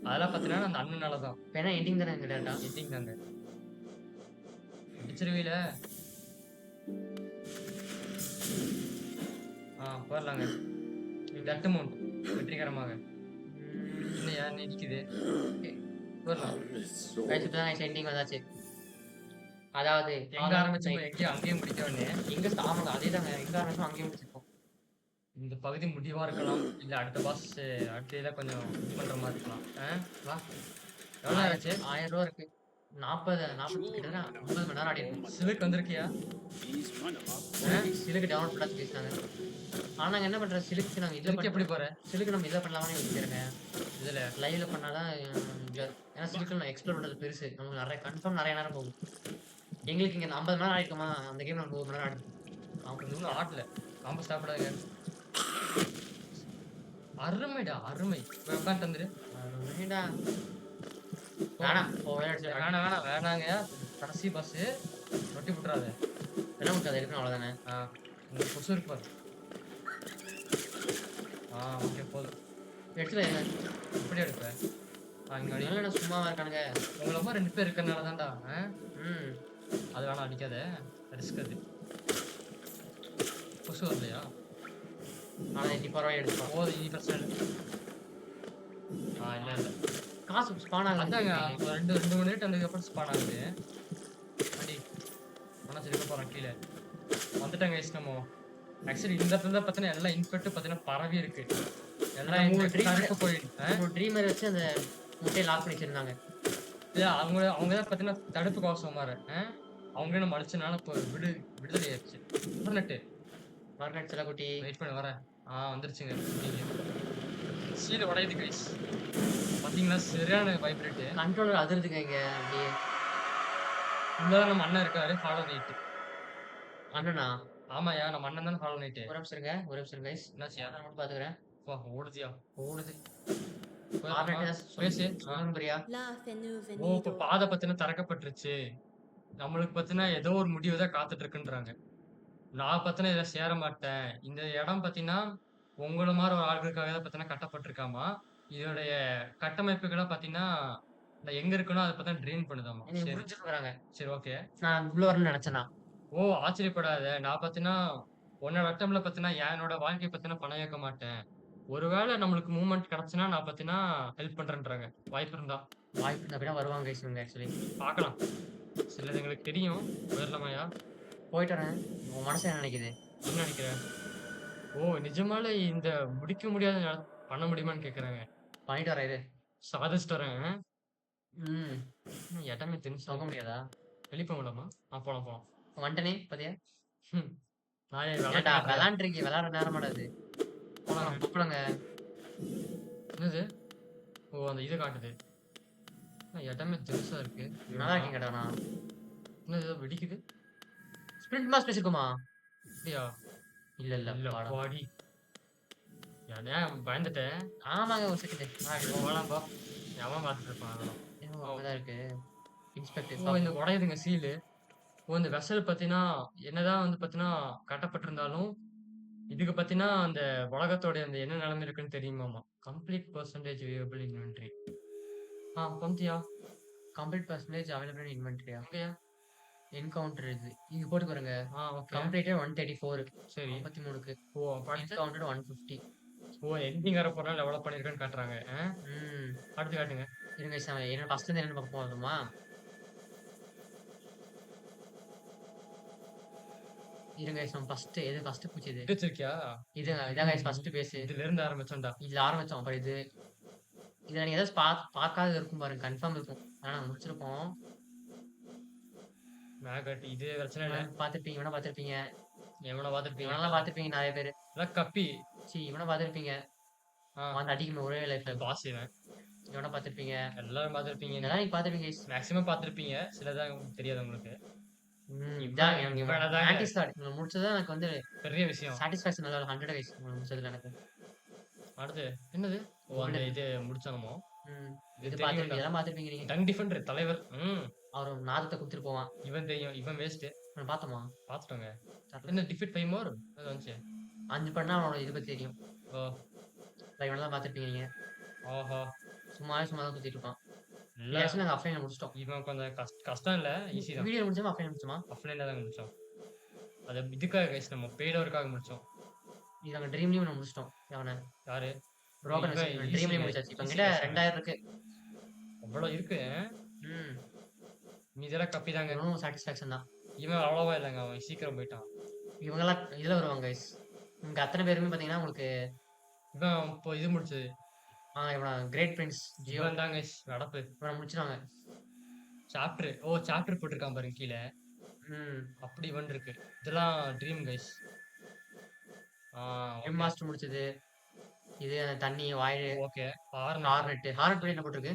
அதெல்லாம் பாத்தீங்கன்னா அந்த அண்ணனாலதான். ஏன்னா எண்டிங் தானே கேட்டா. எண்டிங் தாங்க. அடிச்சிருவீல. போயிடலாங்க. தட்டு மவுண்ட் வெற்றிகரமாக. இல்லையா நிற்குது. போயிடலாம். எண்டிங் வந்தாச்சு. அதாவது எங்க ஆரம்பிச்சோம் எங்கேயும் அங்கேயும் முடிக்க வேண்டிய எங்க ஆமாங்க அதே தாங்க. எங்க ஆரம்பிச்சோம் அங்கேயும் முடிச்சிருக்கோம். இந்த பகுதி முடிவா இருக்கலாம். இல்ல அடுத்த பாஸ் அடுத்த இதை கொஞ்சம் இது பண்ற மாதிரி இருக்கலாம். வா. எவ்வளவு ஆச்சு? 1000 ரூபா இருக்கு. 40 கிட்ட 50 மணி நேரம் ஆடி இருக்கும். சிலுக்கு வந்திருக்கியா? சிலுக்கு டவுன்லோட் பண்ணி பேசினாங்க. ஆனா நாங்க என்ன பண்றோம், சிலுக்கு நாங்க இதுல எப்படி போறேன்? சிலுக்கு நம்ம இதை பண்ணலாமே யோசிக்கிறேன். இதுல லைவ்ல பண்ணாதான் ஏன்னா சிலுக்கு நான் எக்ஸ்ப்ளோர் பண்றது பெருசு. நமக்கு நிறைய கன்ஃபார்ம் நிறைய நேரம் போகும். எங்களுக்கு இங்க 50 மணி நேரம் ஆயிடுமா, அந்த கேம் நம்ம 1 மணி நேரம் ஆடுது. அவங்க இன்னும் ஆடல. காம்ப சாப்பிடாங்க. அருமைடா அருமை. உட்காந்து தந்துரு. அருமைடா. வேணாங்க. கடைசி பஸ் ரொட்டி விட்டுறாத. என்ன முட்டாது இருக்கணும் அவ்வளவுதானே. உங்களுக்கு கொசு இருப்பாரு. ஓகே போதும். எடுத்துல என்ன எப்படி எடுப்பேன்? இங்க சும்மாவா இருக்கானுங்க. உங்களை மாதிரி 2 பேர் இருக்கறனால தான்டா. அது வேணாம், அடிக்காத. ரிஸ்க் அது. கொசு வரலையா? ஆனா இன்னி பரவாயில்ல எடுத்துப்போம். போதும், இனி பிரச்சனை இல்லை. இல்லை காசு ஸ்பான் ஆகுது. அதாங்க 2 மணி நேரம் அதுக்கப்புறம் ஸ்பான் ஆகுது. அடி ஆனால் சரி போகிறோம் கீழே வந்துட்டாங்க கைஸ். நம்ம ஆக்சுவலி இந்த இடத்துல தான் பார்த்தீங்கன்னா எல்லாம் இன்ஃபெக்ட் பார்த்தீங்கன்னா பரவி இருக்கு. எல்லாம் போயிட்டு ட்ரீமர் வச்சு அந்த முட்டையை லாக் பண்ணி வச்சிருந்தாங்க. இல்லை அவங்க தான் பார்த்தீங்கன்னா தடுப்பு கவசம் மாதிரி. அவங்களே நம்ம அடிச்சனால இப்போ விடுதலை ஆயிடுச்சு. இன்டர்நெட்டு மார்க்கெட் சில குட்டி வெயிட் பண்ணி வரேன். வந்துருச்சுங்க. சீலை உடையுது கைஸ். பார்த்தீங்களா சரியான வைப்ரேட்டு. கண்ட்ரோலர் அதிர்துங்க இங்க அப்படியே. உள்ளதான் நம்ம அண்ணன் இருக்காரு ஃபாலோ நைட்டு. அண்ணனா? ஆமாயா, நம்ம அண்ணன் தானே ஃபாலோ நைட்டு. ஒரு நிமிஷம் கைஸ். என்னாச்சியா? நான் பாத்துக்கிறேன். ஓடுதியா? ஓடுது. பேசு. ஓ இப்போ பாதை பத்தின திறக்கப்பட்டுருச்சு. நம்மளுக்கு பத்தினா ஏதோ ஒரு முடிவு தான் காத்துட்டு இருக்குன்றாங்க. நான் பத்தின இதை சேர மாட்டேன். இந்த இடம் பத்தினா உங்களை மாதிரி ஒரு ஆட்களுக்காக தான் பத்தினா கட்டப்பட்டிருக்காமா. இதோடைய கட்டமைப்புகளை பாத்தீங்கன்னா எங்க இருக்குன்னா அதை பத்தி ட்ரெயின் பண்ணுதாமா. சரி ஓகே. நான் உள்ள வரணும்னு நினைச்சேனா? ஓ ஆச்சரியப்படாத. நான் பாத்தீங்கன்னா உன்னோட அட்டம்ல பாத்தீங்கன்னா என்னோட வாழ்க்கையை பத்தினா பணம் கேட்க மாட்டேன். ஒருவேளை நம்மளுக்கு மூவ்மெண்ட் கிடைச்சுன்னா நான் பாத்தீங்கன்னா ஹெல்ப் பண்றேன்றாங்க. வாய்ப்பு இருந்தா அப்படின்னா வருவாங்க ஆக்சுவலி பார்க்கலாம். சிலது எங்களுக்கு தெரியும். போயிடலாமாயா? போயிட்டு வரேன். உன் மனசு என்ன நினைக்குது? என்ன நினைக்கிறேன்? ஓ நிஜமால இந்த முடிக்க முடியாத பண்ண முடியுமான்னு கேக்குறாங்க. பண்ணிட்டு வரேன். இது சாதிச்சுட்டு வரேன். இடமே தெரிஞ்சு சொல்ல முடியாதா? வெளிப்ப முடியுமா? போலாம். வந்துட்டனே பாத்தியா? விளையாடுற நேரம் மாட்டாது. போலாங்க. என்னது? ஓ அந்த இது காட்டுது. இடமே தெரிசா இருக்கு. நல்லா இருக்கேன் கேட்டானா? என்ன ஏதோ வெடிக்குது. ஸ்பிரிண்ட் மாஸ்க் வச்சிருக்கோமா? அப்படியா? இல்ல, இல்ல. இல்ல வாடா. பாடி. ஏன் பயந்துட்டேன். ஆமாங்க. ஒரு செகண்ட். போலாம் போ. எவன் பார்த்துட்டு இருப்பான் அதெல்லாம். என்னமோ ஓ! அங்க தான் இருக்கு. இன்ஸ்பெக்டர் ஓ! இந்த சாப்பிடு. உடையுதுங்க சீலு. ஓ! இந்த வெசல் பார்த்தீங்கன்னா, என்னதான் வந்து பார்த்தீங்கன்னா, கட்டப்பட்டிருந்தாலும், இதுக்கு பார்த்தீங்கன்னா, அந்த உலகத்தோட அந்த என்ன நிலைமை இருக்குன்னு தெரியுமாமா. Complete percentage viable inventory. கொன்னுட்டியா? கம்ப்ளீட் பெர்சன்டேஜ் அவைலபிள் இன்வென்டரியா? எங்கயா? என்கவுண்டர் இது. இங்க போட்டு பாருங்க. ஓகே. கம்ப்ளீட்டட் 134. சரி. 53க்கு. ஓ! அப்ப அடுத்து? என்கவுண்டர்ட் 150. ஓ! எண்டிங் வரப்போறனால டெவலப் பண்ணியிருக்கேன்னு காட்டுறாங்க. ம். அடுத்து காட்டுங்க. இருங்க என்ன ஃபர்ஸ்ட்ல இருந்து என்னன்னு பார்க்க போதுமா? இருங்க நம்ம ஃபர்ஸ்ட் பூச்சி இது. இது வச்சிருக்கியா? இதான் கைஸ் ஃபர்ஸ்ட் பேஸ். இதுல இருந்து ஆரம்பிச்சோம்டா. இதுல ஆரம்பிச்சோம். அப்புறம் இது. இதுல நீங்க ஏதாச்சும் பார்க்காதது இருக்கும் பாருங்க. கன்ஃபார்ம் இருக்கும். ஆனா நாங்க முடிச்சிருப்போம். மேகட் இது பிரச்சனை இல்ல. பார்த்திருப்பீங்க. இவன பார்த்திருப்பீங்க. எவன பார்த்துருப்பீங்க? இவனெல்லாம் பார்த்திருப்பீங்க நிறைய பேரு. இதெல்லாம் கப்பி. இவன பார்த்திருப்பீங்க. வந்து அடிக்கணும் ஒரே லைஃப்ல. பாஸ் இவன். இவன பார்த்திருப்பீங்க. எல்லாரும் பார்த்துருப்பீங்க. இதெல்லாம் நீங்க பார்த்திருப்பீங்க கைஸ். மேக்ஸிமம் பார்த்துருப்பீங்க. சிலதான் தெரியாது உங்களுக்கு. இதான் எனக்கு இவனதாங்க. Anti start. இவனை முடிச்சதான் எனக்கு வந்து பெரிய விஷயம். சாட்டிஸ்ஃபேக்ஷன் நல்லா 100 கைஸ் முடிச்சதுல எனக்கு. அடுத்து என்னது? ஓ அந்த இது முடிச்சானமோ? இது பார்த்திருப்பீங்க. இதெல்லாம் பார்த்திருப்பீங்க நீங்க. டங் டிஃபெண்டர் தலைவர். அவர் நாதத்தை குடுத்துட்டு போவான். இவன் தெரியும். இவன் வேஸ்ட். இவனை பார்த்தோமா? பார்த்துட்டோங்க. என்ன டிஃபீட் 5 மோர்? அது வந்துச்சு. 5 பண்ணா அவனோட இது பத்தி தெரியும். ஓ. இவனெல்லாம் பார்த்திருப்பீங்க நீங்க. ஆஹா. சும்மா தான் சுத்திட்டு இருப்பான். இல்ல. நாங்க ஆஃப்லைன்ல முடிச்சிட்டோம். இவன் கொஞ்சம் கஷ்டம் இல்ல. ஈஸி தான். Video முடிச்சோமா offline முடிச்சோமா? ஆஃப்லைன்ல தான் முடிச்சோம். அது இதுக்காக கைஸ் நம்ம பெய்டவருக்காக முடிச்சோம். இது நாங்க ட்ரீம்லயும் நம்ம முடிச்சிட்டோம். அவன யாரு? ப்ரோக்கன் இவன் ட்ரீம்லயும் easy முடிச்சாச்சு. இப்ப easy கிட்ட guys. 2000 இருக்கு. அவ்வளவு இருக்கு. ம். மீதெல்லாம் கப்பி தாங்க. இவனும் சாட்டிஸ்ஃபேக்ஷன் தான். இவன் அவ்வளவா இல்லைங்க. அவன் சீக்கிரம் போயிட்டான். இவங்கெல்லாம் இதுல வருவாங்க கைஸ். இங்க அத்தனை பேருமே பாத்தீங்கன்னா உங்களுக்கு இவன் இப்போ இது முடிச்சது. இவன கிரேட் பிரின்ஸ் ஜியோ இவன் தான் கைஸ் நடப்பு. இவனை முடிச்சிட்டாங்க. சாப்டர் சாப்டர் போட்டிருக்கான் பாருங்க கீழே. அப்படி இவன் இருக்கு. இதெல்லாம் ட்ரீம் கைஸ். மாஸ்டர் முடிச்சது. இது அந்த தண்ணி வாயில். ஓகே. ஹார்னெட் என்ன போட்டிருக்கு?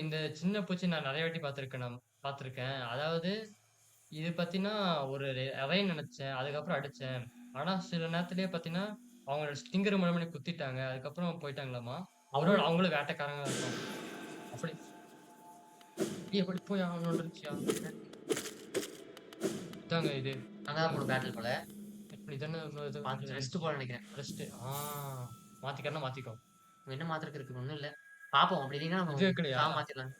இந்த சின்ன பூச்சி நான் நிறைய வாட்டி பார்த்துருக்கேன். அதாவது இது பார்த்தீங்கன்னா ஒரு அவைன்னு நினைச்சேன். அதுக்கப்புறம் அடிச்சேன். ஆனா சில நேரத்திலேயே பார்த்தீங்கன்னா அவங்களோட ஸ்டிங்கர் மூலமா குத்திட்டாங்க. அதுக்கப்புறம் போயிட்டாங்களாமா. அவங்களும் வேட்டைக்காரங்க இருக்கும். அப்படி எப்படி போய் அவனோட இதாங்க இது. அங்கதான் போன பேட்டில் போல. இப்படி தானே ரெஸ்ட் போல நினைக்கிறேன். ரெஸ்ட். மாத்திக்கறனா மாத்திக்கோ. என்ன மாத்திரக்கு இருக்கு ஒண்ணும் இல்ல. பாப்போம் அப்படி இல்லைன்னா நம்ம இது இருக்கலையா? மாத்திடலாம்.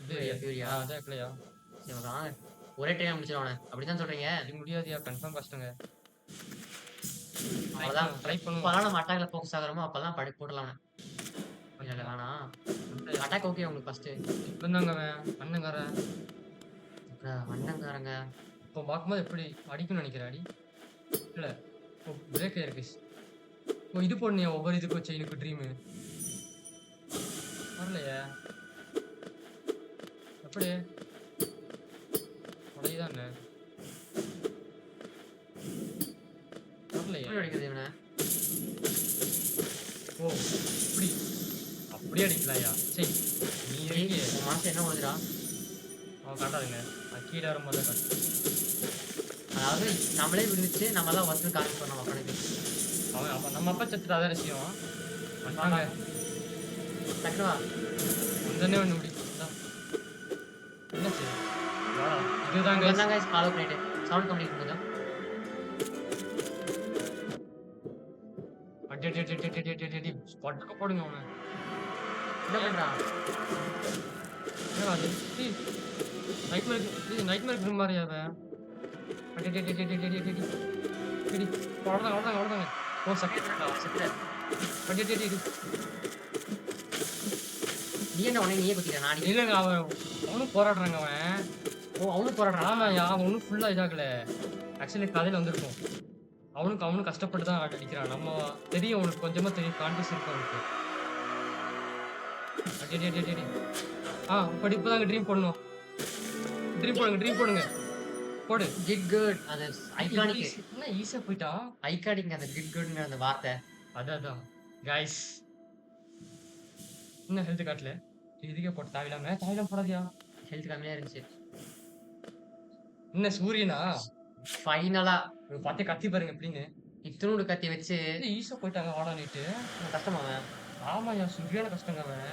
இது ஃபியூரியா? அதான் இருக்கலையா? சரி வாங்க. ஒரே டைம் முடிச்சிடலாம். அப்படிதான் சொல்றீங்க? இது முடியாதுயா. கன்ஃபார்ம் கஷ்டங்க. அவ்வளவுதான். ட்ரை பண்ணுவோம். இப்பலாம் நம்ம அட்டாக்ல ஃபோக்கஸ் ஆகுறோமோ அப்பலாம் போடலாம். இல்ல வேணாம். அட்டாக் ஓகே உங்களுக்கு ஃபர்ஸ்ட். இப்பதாங்க அவன் அண்ணங்காரன். அண்ணங்காரங்க. இப்போ பார்க்கும்போது எப்படி அடிக்கும்னு நினைக்கிறேன். அடி இல்ல. பிரேக் இருக்கு. இது போடணியா ஒவ்வொரு இதுக்கும் செயினுக்கு ட்ரீமு வரலையே. எப்படி உடையதான் வரலையே. அடிக்கிறது இவனை. இப்படி அப்படியே அடிக்கலாயா? சரி நீ இறங்கி உன் மனசு என்ன ஓடுதுடா? அவன் காட்டாதுங்க. கீழே வரும்போது தான் காட்டு. அதாவது நம்மளே விடுவிச்சு நம்ம தான் ஒருத்தர் காமிப்போம் நம்ம அப்பனுக்கு. அவன் நம்ம அப்பா செத்துட்டு அதான் விஷயம். வந்தாங்க டக்குவா வந்தனே ஒன்று முடி. என்னாச்சு? இதுதாங்க வந்தாங்க ஃபாலோ பண்ணிட்டு சவுண்ட் கம்மி பண்ணுங்க. ஸ்பாட்டுக்கு போடுங்க அவனை. என்ன பண்றான்? அது நைட்மேர் இருக்கிற மாதிரி அவன். அவ்வளோதாங்க. ஓ செகண்ட் நீ என்ன உடனே நீயே குத்திக்க நாடி. இல்லைங்க அவனும் போராடுறாங்க அவன். அவனும் போராடுறான். ஆமாயா அவன் ஒன்றும் ஃபுல்லாக இதாகல. ஆக்சுவலி கதையில் வந்திருக்கும். அவனும் கஷ்டப்பட்டு தான் அடிக்கிறான். நம்ம தெரியும் அவனுக்கு கொஞ்சமா தெரியும். கான்டெஸ்ட் இருக்கு அவனுக்கு. படி இப்போதாங்க ட்ரீம் பண்ணணும். ட்ரீம் போடுங்க போடு. கிட் குட் அது ஐகானிக். என்ன ஈஸியா போயிட்டா? ஐகானிக் அந்த கிட் குட்ங்கிற அந்த வார்த்தை. அதான் கைஸ் என்ன ஹெல்த் காட்டல. இதுக்கே போட்டு தாவிலாம போடாதியா. ஹெல்த் கம்மியா இருந்துச்சு. என்ன சூரியனா? ஃபைனலா பார்த்து கத்தி பாருங்க எப்படின்னு. இத்துணூண்டு கத்தி வச்சு ஈஸியா போயிட்டாங்க வாடான்னுட்டு. கஷ்டமா அவன். ஆமாய்யா, சரியான கஷ்டங்க அவன்.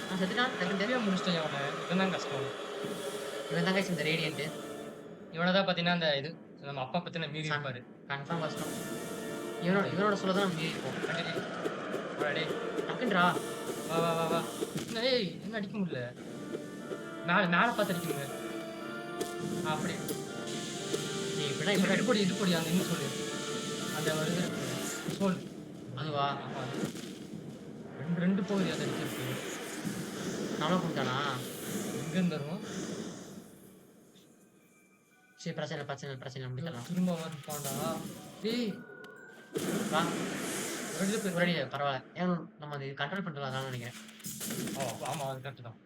அவன் செத்துட்டான். செகண்ட் எப்படியா முடிச்சிட்டேன் அவனை. இதுதான் கஷ்டம். இவன் தான் guys இந்த ரேடியன்ட். இவனதான் பாத்தீங்கன்னா அந்த இது நம்ம அப்பா பத்தின மீறி இருப்பாரு. கன்ஃபார்ம் கஷ்டம். இவனோட சொல்ல தான் நம்ம மீறி இருப்போம். டேய், வாடா டேய். டக்குன்றா. வா வா வா வா. ஏய், என்ன அடிக்க முடியல. மேல பார்த்து அடிக்கணுங்க. அப்படி. நீ இப்படிதான் இது இப்படி போடி, இது போடி, அந்த இன்னும் சொல்லு. அந்த வருது சொல். அதுவா? ஆமா. ரெண்டு போகுது அதை அடிக்கிறதுக்கு. நம்மளும் கொடுத்தானா? எங்க இருந்து வரும்? சரி பிரச்சனை முடிக்கலாம். திரும்ப வருப்பான்டா. டேய், வா ரெண்டு பேர். ஒரே பரவாயில்ல. ஏன் நம்ம அது கண்ட்ரோல் பண்ணிடலாம் தான் நினைக்கிறேன். ஆமா, அது கரெக்ட் தான்.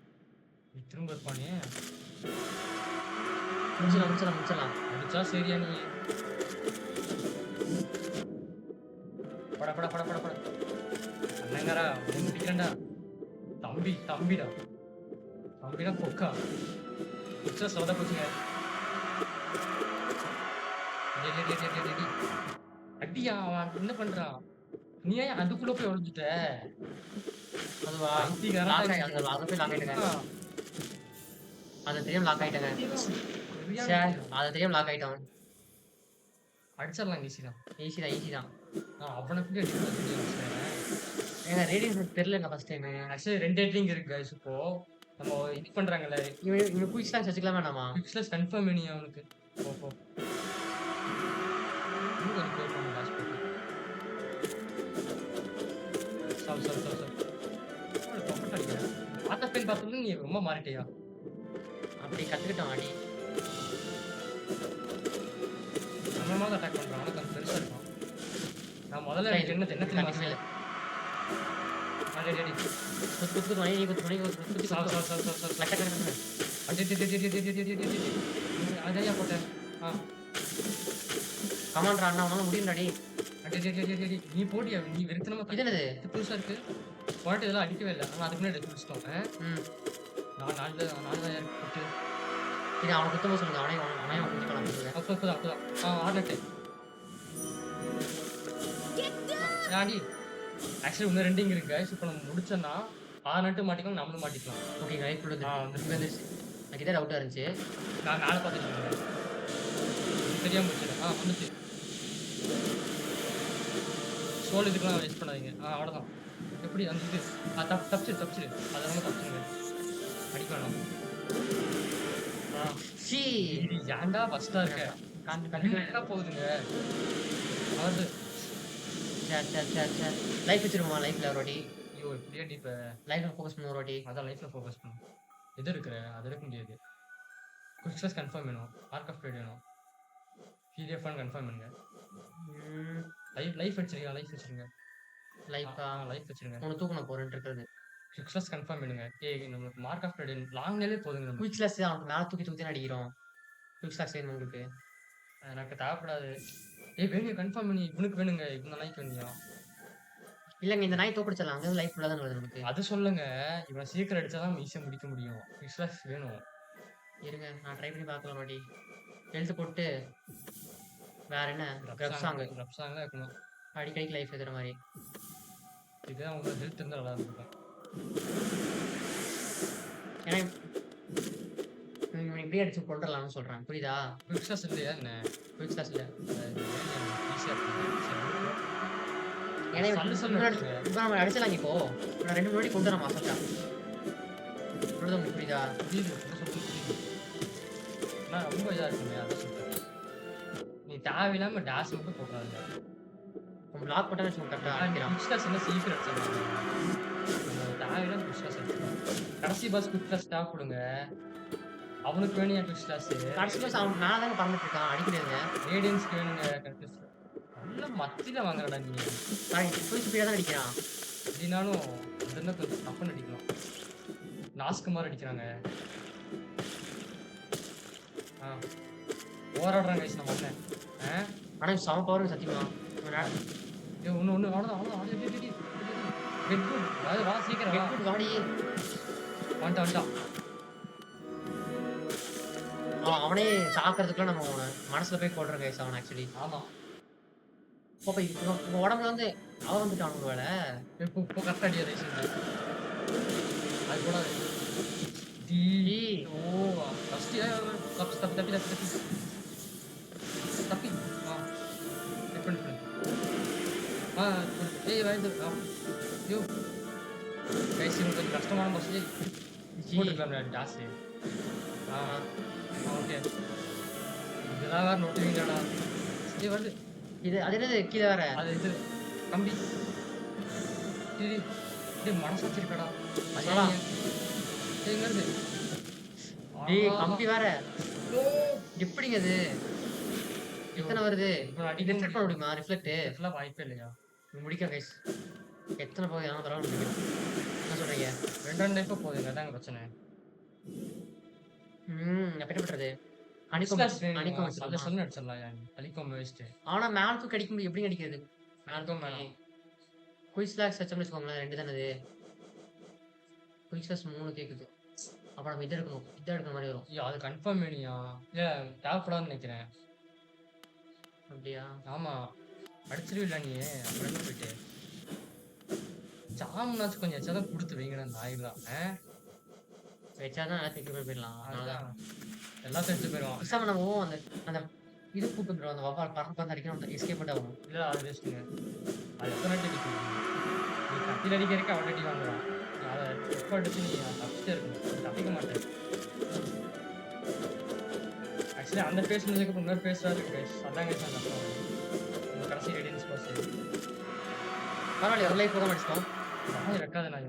நீ திரும்ப இருப்பானே. முடிச்சிடலாம். அடிச்சா சரியா நீ? பட அண்ணங்காரா, உன்னை முடிக்கிறேன்டா. தம்பிடா கொக்கா. பிக்சர் சொத போச்சுங்க. அடியா, அவன் என்ன பண்றான்? நீ ஏன் அதுக்குள்ள போய் ஒழிஞ்சிட்ட? அதுவா? ஐடிகாரன் அதை போய் லாக் ஆயிட்டேங்க. அதை தெரியாம லாக் ஆயிட்டேங்க. அதை தெரியாம லாக் ஆயிட்டான். அடிச்சிடலாம் ஈஸிதான். ஈஸி தான். அவனை போய் அடிக்கிறேன். ஏங்க ரேடியன்ஸ் தெரியலங்க ஃபர்ஸ்ட் டைம். ஆக்சுவலி 2 ரேட்டிங் இருக்கு guys. இப்போ நம்ம இது பண்றாங்கல்ல, இவன் குயிக் ஸ்டாக்ஸ் வச்சுக்கலாம் வேணாமா? பிக்ஸ்லஸ் கன்ஃபார்ம் பண்ணி அவனுக்கு. போ இன்னும் கொஞ்சம் ப்ளே பண்ணு லாஸ்ட் போட்டு. சால் பப்பட் அடிக்கிறேன். ஆத்த பென் பார்த்தது நீ ரொம்ப மாறிட்டியா? அப்படி கத்துக்கிட்டோம் அடி. நம்ம மாதிரி அட்டாக் பண்றான். அவனுக்கு கொஞ்சம் பெருசா இருக்கும். நான் முதல்ல எனக்கு என்ன தெரியுமா மேல அடி குத்து மணி குத்து சால் அடையா போட்டேன். கமாண்டர் அண்ணா உனால முடியும்டாடி. அடி நீ போட்டியா? நீ வெறுத்தனமா இது என்னது? புதுசா இருக்கு. போட்டு இதெல்லாம் அடிக்கவே இல்லை. ஆனால் அதுக்கு முன்னாடி முடிச்சிட்டோம். நான் நாலு போட்டு இது அவனை குத்தமா சொல்லுங்க. அவனையும் குத்திக்கலாம். அப்பதான் 6 ஆடி. ஆக்சுவலி இன்னும் 2 இருக்கு guys. இப்போ நம்ம முடிச்சோன்னா 6 நட்டு மாட்டிக்கலாம், நம்மளும் மாட்டிக்கலாம். ஓகே ரைட் கொடுத்து வந்துருச்சு. எனக்கு இதே டவுட்டாக இருந்துச்சு. நான் மேலே பார்த்துட்டு தெரியாமல் முடிச்சிடேன். வந்துச்சு. சோல் இதுக்கெல்லாம் வேஸ்ட் பண்ணாதீங்க. அவ்வளோதான். எப்படி அந்த இது தப்பிச்சிடு. அதெல்லாம் தப்பிச்சுங்க. அடிக்க வேணாம். இது ஏன்டா ஃபர்ஸ்டா இருக்க? கண்டிப்பா போகுதுங்க. அதாவது சரி லைஃப் வச்சிருமா? லைஃப்ல ஒரு வாட்டி. ஐயோ, இப்படியே இப்போ லைஃப்ல ஃபோக்கஸ் பண்ண ஒரு வாட்டி. அதான் லைஃப்ல ஃபோக்கஸ் பண்ணும். எது இருக்கிற அது இருக்க முடியாது. குவிக்ஸஸ் கன்ஃபார்ம் வேணும். ஆர்க் ஆஃப் ட்ரேட் வேணும். பிடிஎஃப் கன்ஃபார்ம் பண்ணுங்க. லைஃப் வச்சிருங்க. லைஃப் வச்சிருங்க. உனக்கு தூக்கணும் போறேன் இருக்கிறது. குவிக்ஸஸ் கன்ஃபார்ம் பண்ணுங்க. நம்மளுக்கு மார்க் ஆஃப் ட்ரேட் லாங் நேலே போதுங்க. நம்ம குயிக்ஸ்லஸ் அவனுக்கு மேலே தூக்கி அடிக்கிறோம். குயிக்ஸ்லாஸ் வேணும் உங்களுக்கு? எனக்கு தேவைப்படாது. வேணும் கன்ஃபார்ம் பண்ணி. இவனுக்கு வேணுங்க. இவன் லைஃப் வேணுயா? இல்லைங்க, இந்த நாய் தோப்பிடிச்சிடலாம். அங்கே லைஃப் ஃபுல்லாக தான் வருது நமக்கு. அது சொல்லுங்க. இவன் சீக்கிரம் அடிச்சாதான் ஈஸியாக முடிக்க முடியும். குயிக்ஸ்லாஸ் வேணும். இருங்க, நான் ட்ரை பண்ணி பார்க்கலாம். வாட்டி எழுத்து போட்டு வேற என்ன ரப்சாங்க இருக்கணும். அடிக்கடிக்கு லைஃப் எதுற மாதிரி. இதுதான் உங்களுக்கு ஹெல்த் இருந்தால் நல்லா இருக்கும். ஏன்னா இப்படியே அடிச்சு கொண்டுடலாம்னு சொல்றேன். புரியுதா? குயிக்ஸ்லாஸ் இல்லையா? என்ன குயிக்ஸ்லாஸ் இல்லை. ஈஸியாக ஏன்னா இப்போ நம்ம அடிச்சலாம். இப்போ நான் 2 முன்னாடி கொண்டு வரமா சொல்லிட்டேன். உங்களுக்கு புரியுதா? நான் ரொம்ப இதாக இருக்குமே, அதை சொல்றேன். நீ தேவையில்லாம டேஷ் மட்டும் போடாது. பிளாக் பட்டன் வச்சு கரெக்டாக அடிக்கிறான். குயிக்ஸ்லாஸ் என்ன சீக்கிரம் அடிச்சிடலாம். தேவையில்லாம குயிக்ஸ்லாஸ் அடிச்சிடலாம். கடைசி பாஸ் குயிக்ஸ்லாஸ் ஸ்டாப் கொடுங்க. அவனுக்கு வேணும் என் குயிக்ஸ்லாஸ். கடைசி பாஸ் அவன் மேலே தாங்க பறந்துட்டு இருக்கான். அடிக்கிறதுங்க. ரேடியன்ஸ்க்கு வேணுங்க. நல்லா மத்தியில வாங்குறடா நீ. ஃபுல் ஸ்பீடாக தான் அடிக்கிறான். அப்படின்னாலும் அதெல்லாம் கொஞ்சம் தப்புன்னு அடிக்கலாம். நாஸ்க்கு மாதிரி அடிக்கிறாங்க. ஓராடுறாங்க guys நம்ம அண்ணன். ஆனால் சம பவரும் சத்தியமா ஒன்று அவ்வளோதான். Get good. அது வா சீக்கிரம் வாடி. வந்துட்டான். அவனே தாக்குறதுக்குலாம் நம்ம மனசுல போய் கொள்றோம் கைஸ் அவன் ஆக்சுவலி. ஆமா. அப்ப இவன் உடம்புல வந்து அவன் வந்துட்டான் ஒரு வேளை. இப்போ இப்போ கரெக்டா அடியா தயவு செஞ்சு. அது கூட டேய். ஓ ஃபர்ஸ்ட் தப்பி தப்பி தப்பி தப்பி தப்பி தப்பி டிஃபரெண்ட் ஏய் வாய்ந்து யோ கைஸ் இது கொஞ்சம் கஷ்டமான பஸ் போட்டுக்கலாம் டாஸ் ஓகே இதெல்லாம் வேற நோட்டுவீங்கடா ஏய் வருது அது என்னது கீழே வேற அது இது கம்பி சரி டேய் மனசு வச்சிருக்கடா அதெல்லாம் எங்க இருந்து டேய் கம்பி வேற எப்படிங்க அது எத்தனை வருது ரிஃப்ளெக்ட் பண்ண முடியுமா ரிஃப்ளெக்ட் இதெல்லாம் வாய்ப்பே இல்லையா முடிக்க கைஸ் எத்தனை போகுது எல்லாம் தரவா முடியும் என்ன சொல்றீங்க 2 லைஃபா போகுதுங்க அதாங்க பிரச்சனை அப்ப என்ன பண்றது அனிகோம் அதை சொன்ன அடிச்சிடலாம் அலிகோம் வேஸ்ட் ஆனா மேலுக்கு கிடைக்கும் எப்படி கிடைக்கிறது மேலுக்கும் மேலும் குயிஸ்லாக்ஸ் வச்சோம்னு வச்சுக்கோங்களேன் 2 தானே இது குயிஸ்லாக்ஸ் 3 கேக்குது அப்ப நம்ம இதை எடுக்கிற மாதிரி வரும் ஐயோ அது கன்ஃபார்ம் வேணியா இல்ல தேவைப்படாதுன்னு நினைக்கிறேன் அப்படியா ஆமா அடிச்சிருவில்ல நீ அப்புறம் என்ன போயிட்டு சாமுனாச்சும் கொஞ்சம் எச்சாதான் கொடுத்து வைங்கடா நாய்தான் வச்சாதான் எல்லாத்தையும் போயிடலாம் அதுதான் எல்லாத்தையும் எடுத்து போயிடுவான் பேசாம நம்ம அந்த அந்த இது கூட்டு வந்துடும் அந்த வவ்வால் பறந்து அடிக்கணும் எஸ்கேப் பண்ண ஆகும் இல்ல அது வேஸ்ட்டுங்க அது எத்தனை அடி அடிக்கும் நீ கத்தியில் அடிக்கிறதுக்கு அவன் அடி வாங்குறான் அதை எப்போ அடிச்சு நீ தப்பிச்சுட்டே இருக்கணும் தப்பிக்க மாட்டேன் ஆக்சுவலி அந்த பேஸ் முடிஞ்சதுக்கு இன்னொரு பேசுறாரு பேஸ் அதான் கேஸ் அந்த இந்த கடைசி ரெடியன்ஸ் பாஸ் பரவாயில்ல ஒரு லைஃப் போக மாட்டோம் வாய் ரெக்காத நான்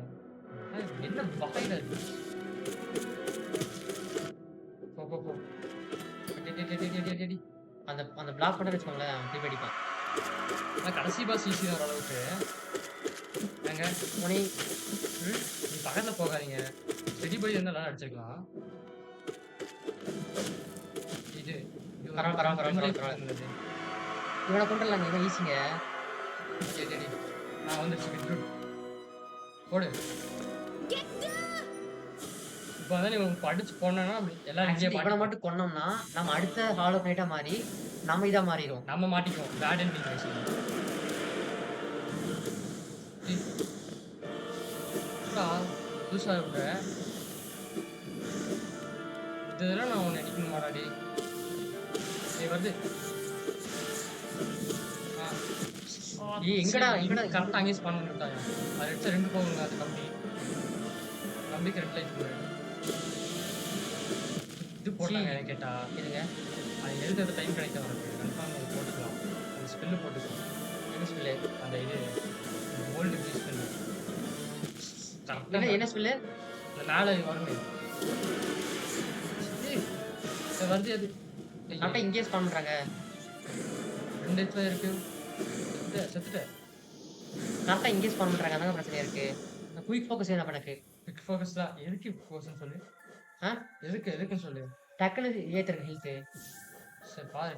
என்ன வகையில் இருக்கு போ போ போ அடி அந்த அந்த பிளாக் பண்ண வச்சுக்கோங்களேன் அப்படி படிப்பான் ஆனால் கடைசி பாஸ் ஈஸி தான் ஓரளவுக்கு ஏங்க உனி நீ பக்கத்தில் போகாதீங்க செடி போய் இருந்தால் நல்லா அடிச்சிருக்கலாம் இது பரவாயில்ல இவனை கொண்டுடலாங்க இவன் ஈஸிங்க சரி நான் வந்துருச்சு போடு இப்போ வந்து நீ படிச்சு போனோன்னா எல்லாரும் இவனை மட்டும் கொன்னோம்னா நம்ம அடுத்த ஹாலோ நைட்டா மாறி நம்ம இதா மாறிடும் நம்ம மாட்டிக்குவோம் பேட் அண்ட் டிகிரேஷன் புதுசாக இருக்க இதெல்லாம் நான் உன்னை அடிக்கணும் மாடாடி நீ வருது எங்கடா கரெக்டாக அங்கேயே ஸ்பான் பண்ணிட்டாங்க அது எடுத்து 2 போகுங்க அது கம்பிக்கு 2 லைஃப் இது போட்டாங்க கேட்டா இருங்க அது எழுதுறது டைம் கிடைக்க வரது கன்ஃபார்ம் அது போட்டுக்கலாம் அந்த ஸ்பெல்லு போட்டுக்கலாம் என்ன ஸ்பெல்லு அந்த இது ஓல்டு பீஸ் ஸ்பெல்லு என்ன ஸ்பெல்லு இந்த மேலே வருமே வருது அது கரெக்டாக இங்கேயே ஸ்பான் பண்ணுறாங்க 2 இடத்துல இருக்கு செத்துட்டேன் கரெக்டாக இங்கே ஸ்பான் பண்ணுறாங்க அதாங்க பிரச்சனையா இருக்கு குயிக் ஃபோக்கஸ் என்ன பண்ணக்கு குயிக் ஃபோக்கஸ் தான் எதுக்கு ஃபோக்கஸ்னு சொல்லு எதுக்குன்னு சொல்லு டக்குன்னு ஏற்றுருக்கு ஹெல்த்து சரி பாரு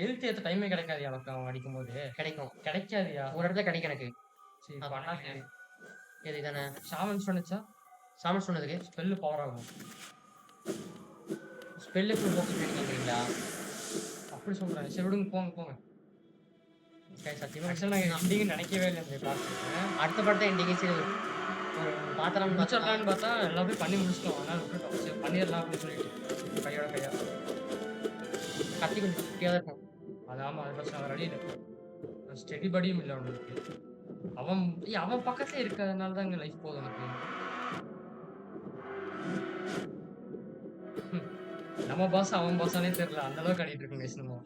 ஹெல்த் ஏற்ற டைமே கிடைக்காது எனக்கு அவன் அடிக்கும் போது கிடைக்காதுயா ஒரு இடத்துல கிடைக்கும் எனக்கு சரி பண்ணாங்க எது தானே ஷாமன் சொன்னிச்சா சாமன் சொன்னதுக்கு ஸ்பெல்லு பவர் ஆகும் ஸ்பெல்லு ஃபுல் ஃபோக்கஸ் பண்ணிக்கிறீங்களா அப்படி சொல்கிறேன் சரி விடுங்க போங்க சத்தியமாக ஆக்சுவலாக நாங்கள் எண்டிங்னு நினைக்கவே இல்லை இந்த பார்த்துருக்கேன் அடுத்த படத்தை எண்டிங்கே சரி ஒரு பார்த்தலாம் முடிச்சிடலான்னு பார்த்தா எல்லாமே பண்ணி முடிச்சிட்டோம் அதனால் விட்டுட்டோம் சரி பண்ணிடலாம் அப்படின்னு சொல்லிட்டு கையா கத்தி கொஞ்சம் குட்டியாக தான் இருக்கும் அது ஆமாம் அதை பிரச்சனை அவன் ரெடி இல்லை ஸ்டெடி படியும் இல்லை அவனுக்கு அவன் பக்கத்துல இருக்கிறதுனால தான் இங்கே லைஃப் போகுது எனக்கு நம்ம பாஸ் அவன் பாஸானே தெரியல அந்த அளவுக்கு ஆடிட்டு இருக்கோம் கைஸ் நம்ம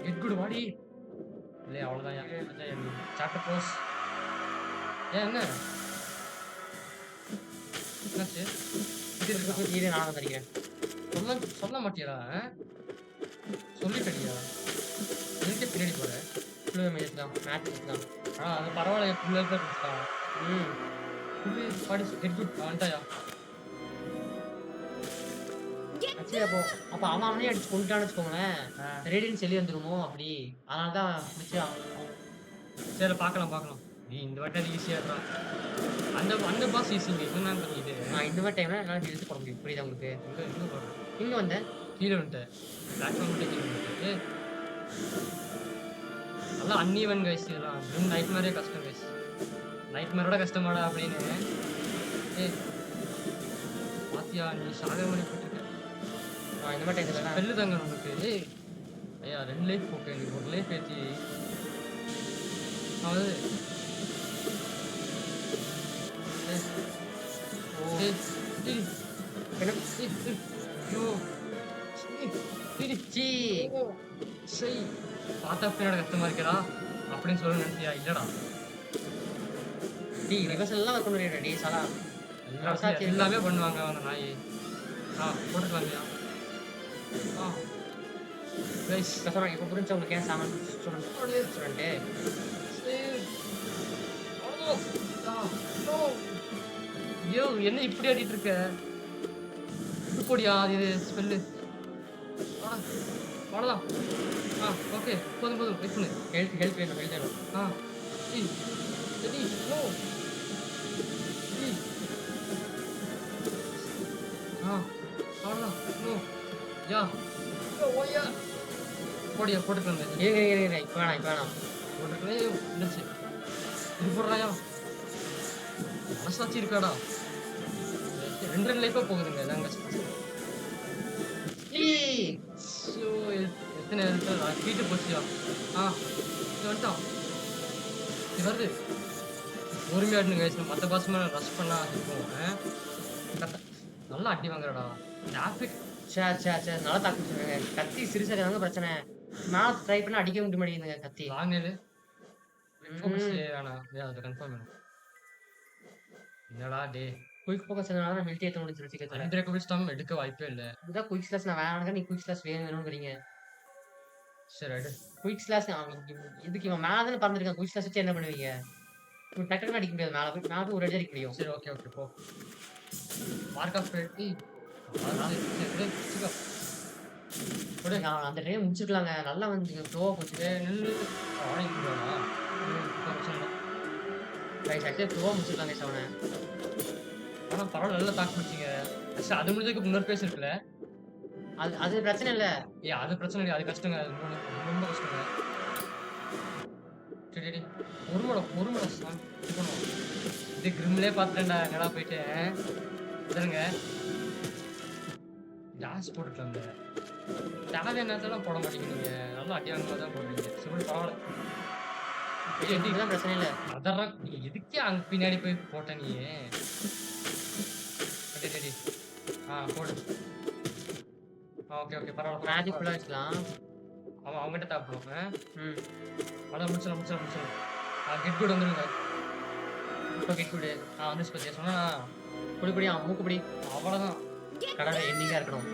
கெட் குட் வாடி இல்லையா அவ்வளோதான் சாப்டர் க்ளோஸ் என்ன என்னாச்சு இது நான் தெரிகிறேன் சொல்ல மாட்டியடா சொல்லிட்டடியா எனக்கே பின்னாடி போகிறேன் ஃபுல்லு மேட்ச் தான் அது பரவாயில்ல ஃபுல்லாக தான் இருந்துச்சான் பாடி கெட் குட் வந்துட்டாயா அப்போ அவனே அடிச்சு கொண்டுட்டான்னு வச்சுக்கோங்களேன் ரேடியன்ஸ் வெளியே வந்துருமோ அப்படி அதனால தான் சரி பார்க்கலாம் நீ இந்த வாட்டி அது ஈஸியாடுறா. அந்த அந்த பாஸ் ஈஸிங்க. இதுதான் இது. இந்த மாதிரி டைம்ல என்னால ஹெல்த் போட முடியும். புரியுதா உங்களுக்கு? எங்க போடுற? இங்க வந்தேன். கீழ வந்துட்டேன். பிளாட்ஃபார்ம் விட்டு கீழ வந்துட்டேன். நல்லா அன்ஈவன் கைஸ் இதெல்லாம். வெறும் நைட்மேரே கஷ்டம் கைஸ். நைட்மேரோட கஷ்டமாடா அப்படின்னு. ஏய் பாத்தியா நீ சாக மாதிரி போட்டுருக்க. இந்த மாதிரி டைம்ல ஸ்பெல்லு தாங்க உனக்கு. ஏய் ஐயா 2 லைஃப் போட்டு நீ 1 லைஃப் ஏத்தி அதாவது பார்த்தா பின்னாடி கஷ்டமா இருக்கடா அப்படின்னு சொல்ல நினைச்சியா? இல்லடா எல்லாம் கொண்டு வரீங்க சாலா. எல்லாமே பண்ணுவாங்க அந்த நாய். போட்டுக்கலாமியா? இப்போ புரிஞ்சு உங்களுக்கு ஏன் சாமான் சொல்லிட்டு ஐயோ என்ன இப்படி ஆடிட்டு இருக்க? போடியா இது ஸ்பெல்லு. அவ்வளோதான். ஓகே போதும் போதும் வெயிட் பண்ணு. ஹெல்ப் வேணும் ஹெல்ப் வேணும். சரி நோ அவ்வளோதான் நோ யா ஓயா போடியா போட்டுக்கல. இப்போ வேணாம் போட்டுக்கலே இருந்துச்சு. இது போடுறாயா? மனசாட்சி இருக்காடா? 2 லைஃபா போகுதுங்க இதாங்க. எத்தனை வீட்டு போச்சியா? இது வந்துட்டான். இது வருது. பொறுமையாடுங்க மற்ற பாசமா ரஷ் பண்ணா இருக்கும். நல்லா அடி வாங்குறடா. டிராபிக் நல்லா தாக்கு சொல்லுங்க. கத்தி சிறுசாக தாங்க பிரச்சனை. நான் ட்ரை பண்ண அடிக்க முடிய மாட்டேங்குதுங்க கத்தி. வாங்கலு அது கன்ஃபார்ம் வேணும். என்னடா டே குயிக் ஃபோக்கஸ் அதனால ஹெல்த் ஏத்த முடிஞ்சு வச்சுக்கிறேன். அன்பிரேக்கபிள் ஸ்டாம் எடுக்க வாய்ப்பே இல்ல. இதான் குயிக் ஸ்லாஷ் நான் வேணாங்க. நீ குயிக் ஸ்லாஷ் வேணும்ங்கறீங்க. சரி எடு. குயிக் ஸ்லாஷ் இதுக்கு இவன் மேல தான பறந்துருக்கான். குயிக் ஸ்லாஷ் வச்சு என்ன பண்ணுவீங்க? டக்குனு அடிக்க முடியாது. மேல போய் ஒரு அடி அடிக்க முடியும். சரி ஓகே போ. Mark of ready. அந்த டைம் முடிச்சிருக்கலாங்க. நல்லா வந்து ஃப்ளோவா போச்சு. நெல்லு ஆடிக்குறானா? ஃப்ளோவா முடிச்சிருக்காங்க சவனை. ஆனா பரவாயில்ல நல்லா தாக்கு பிடிச்சிங்க. அது முடிஞ்சதுக்கு முன்னாடி பேச இருக்குல்ல. அது பிரச்சனை இல்ல. அது பிரச்சனை இல்லை. அது கஷ்டங்க. அது ரொம்ப கஷ்டங்க. சரி ஒரு மடம் சாமி இது கிரிம்லே பார்த்துட்டேன்டா. என்னடா போயிட்டு இதுங்க ஜாஸ் போட்டுக்கலாம். தேவை நேரத்தெல்லாம் போட மாட்டேங்கிறீங்க. நல்லா அடி வாங்க தான் போடுறீங்க. சரி பரவாயில்ல. பிரச்சனை இல்லை. அதெல்லாம் நீ எதுக்கே அங்க பின்னாடி போய் போட்ட நீ? போடு. ஓகே பரவாயில்ல. மேஜிக் ஃபுல்லா வச்சுக்கலாம். அவன் அவங்ககிட்ட தாப்பணும். அதான் முடிச்சிடலாம். கெட் குட் வந்துருங்க. இப்போ கெட் குட் வந்துச்சு பத்தியா சொன்னா குடிப்படி மூக்குப்படி அவ்வளோதான். கடவுள் எண்டிங்காக இருக்கணும்.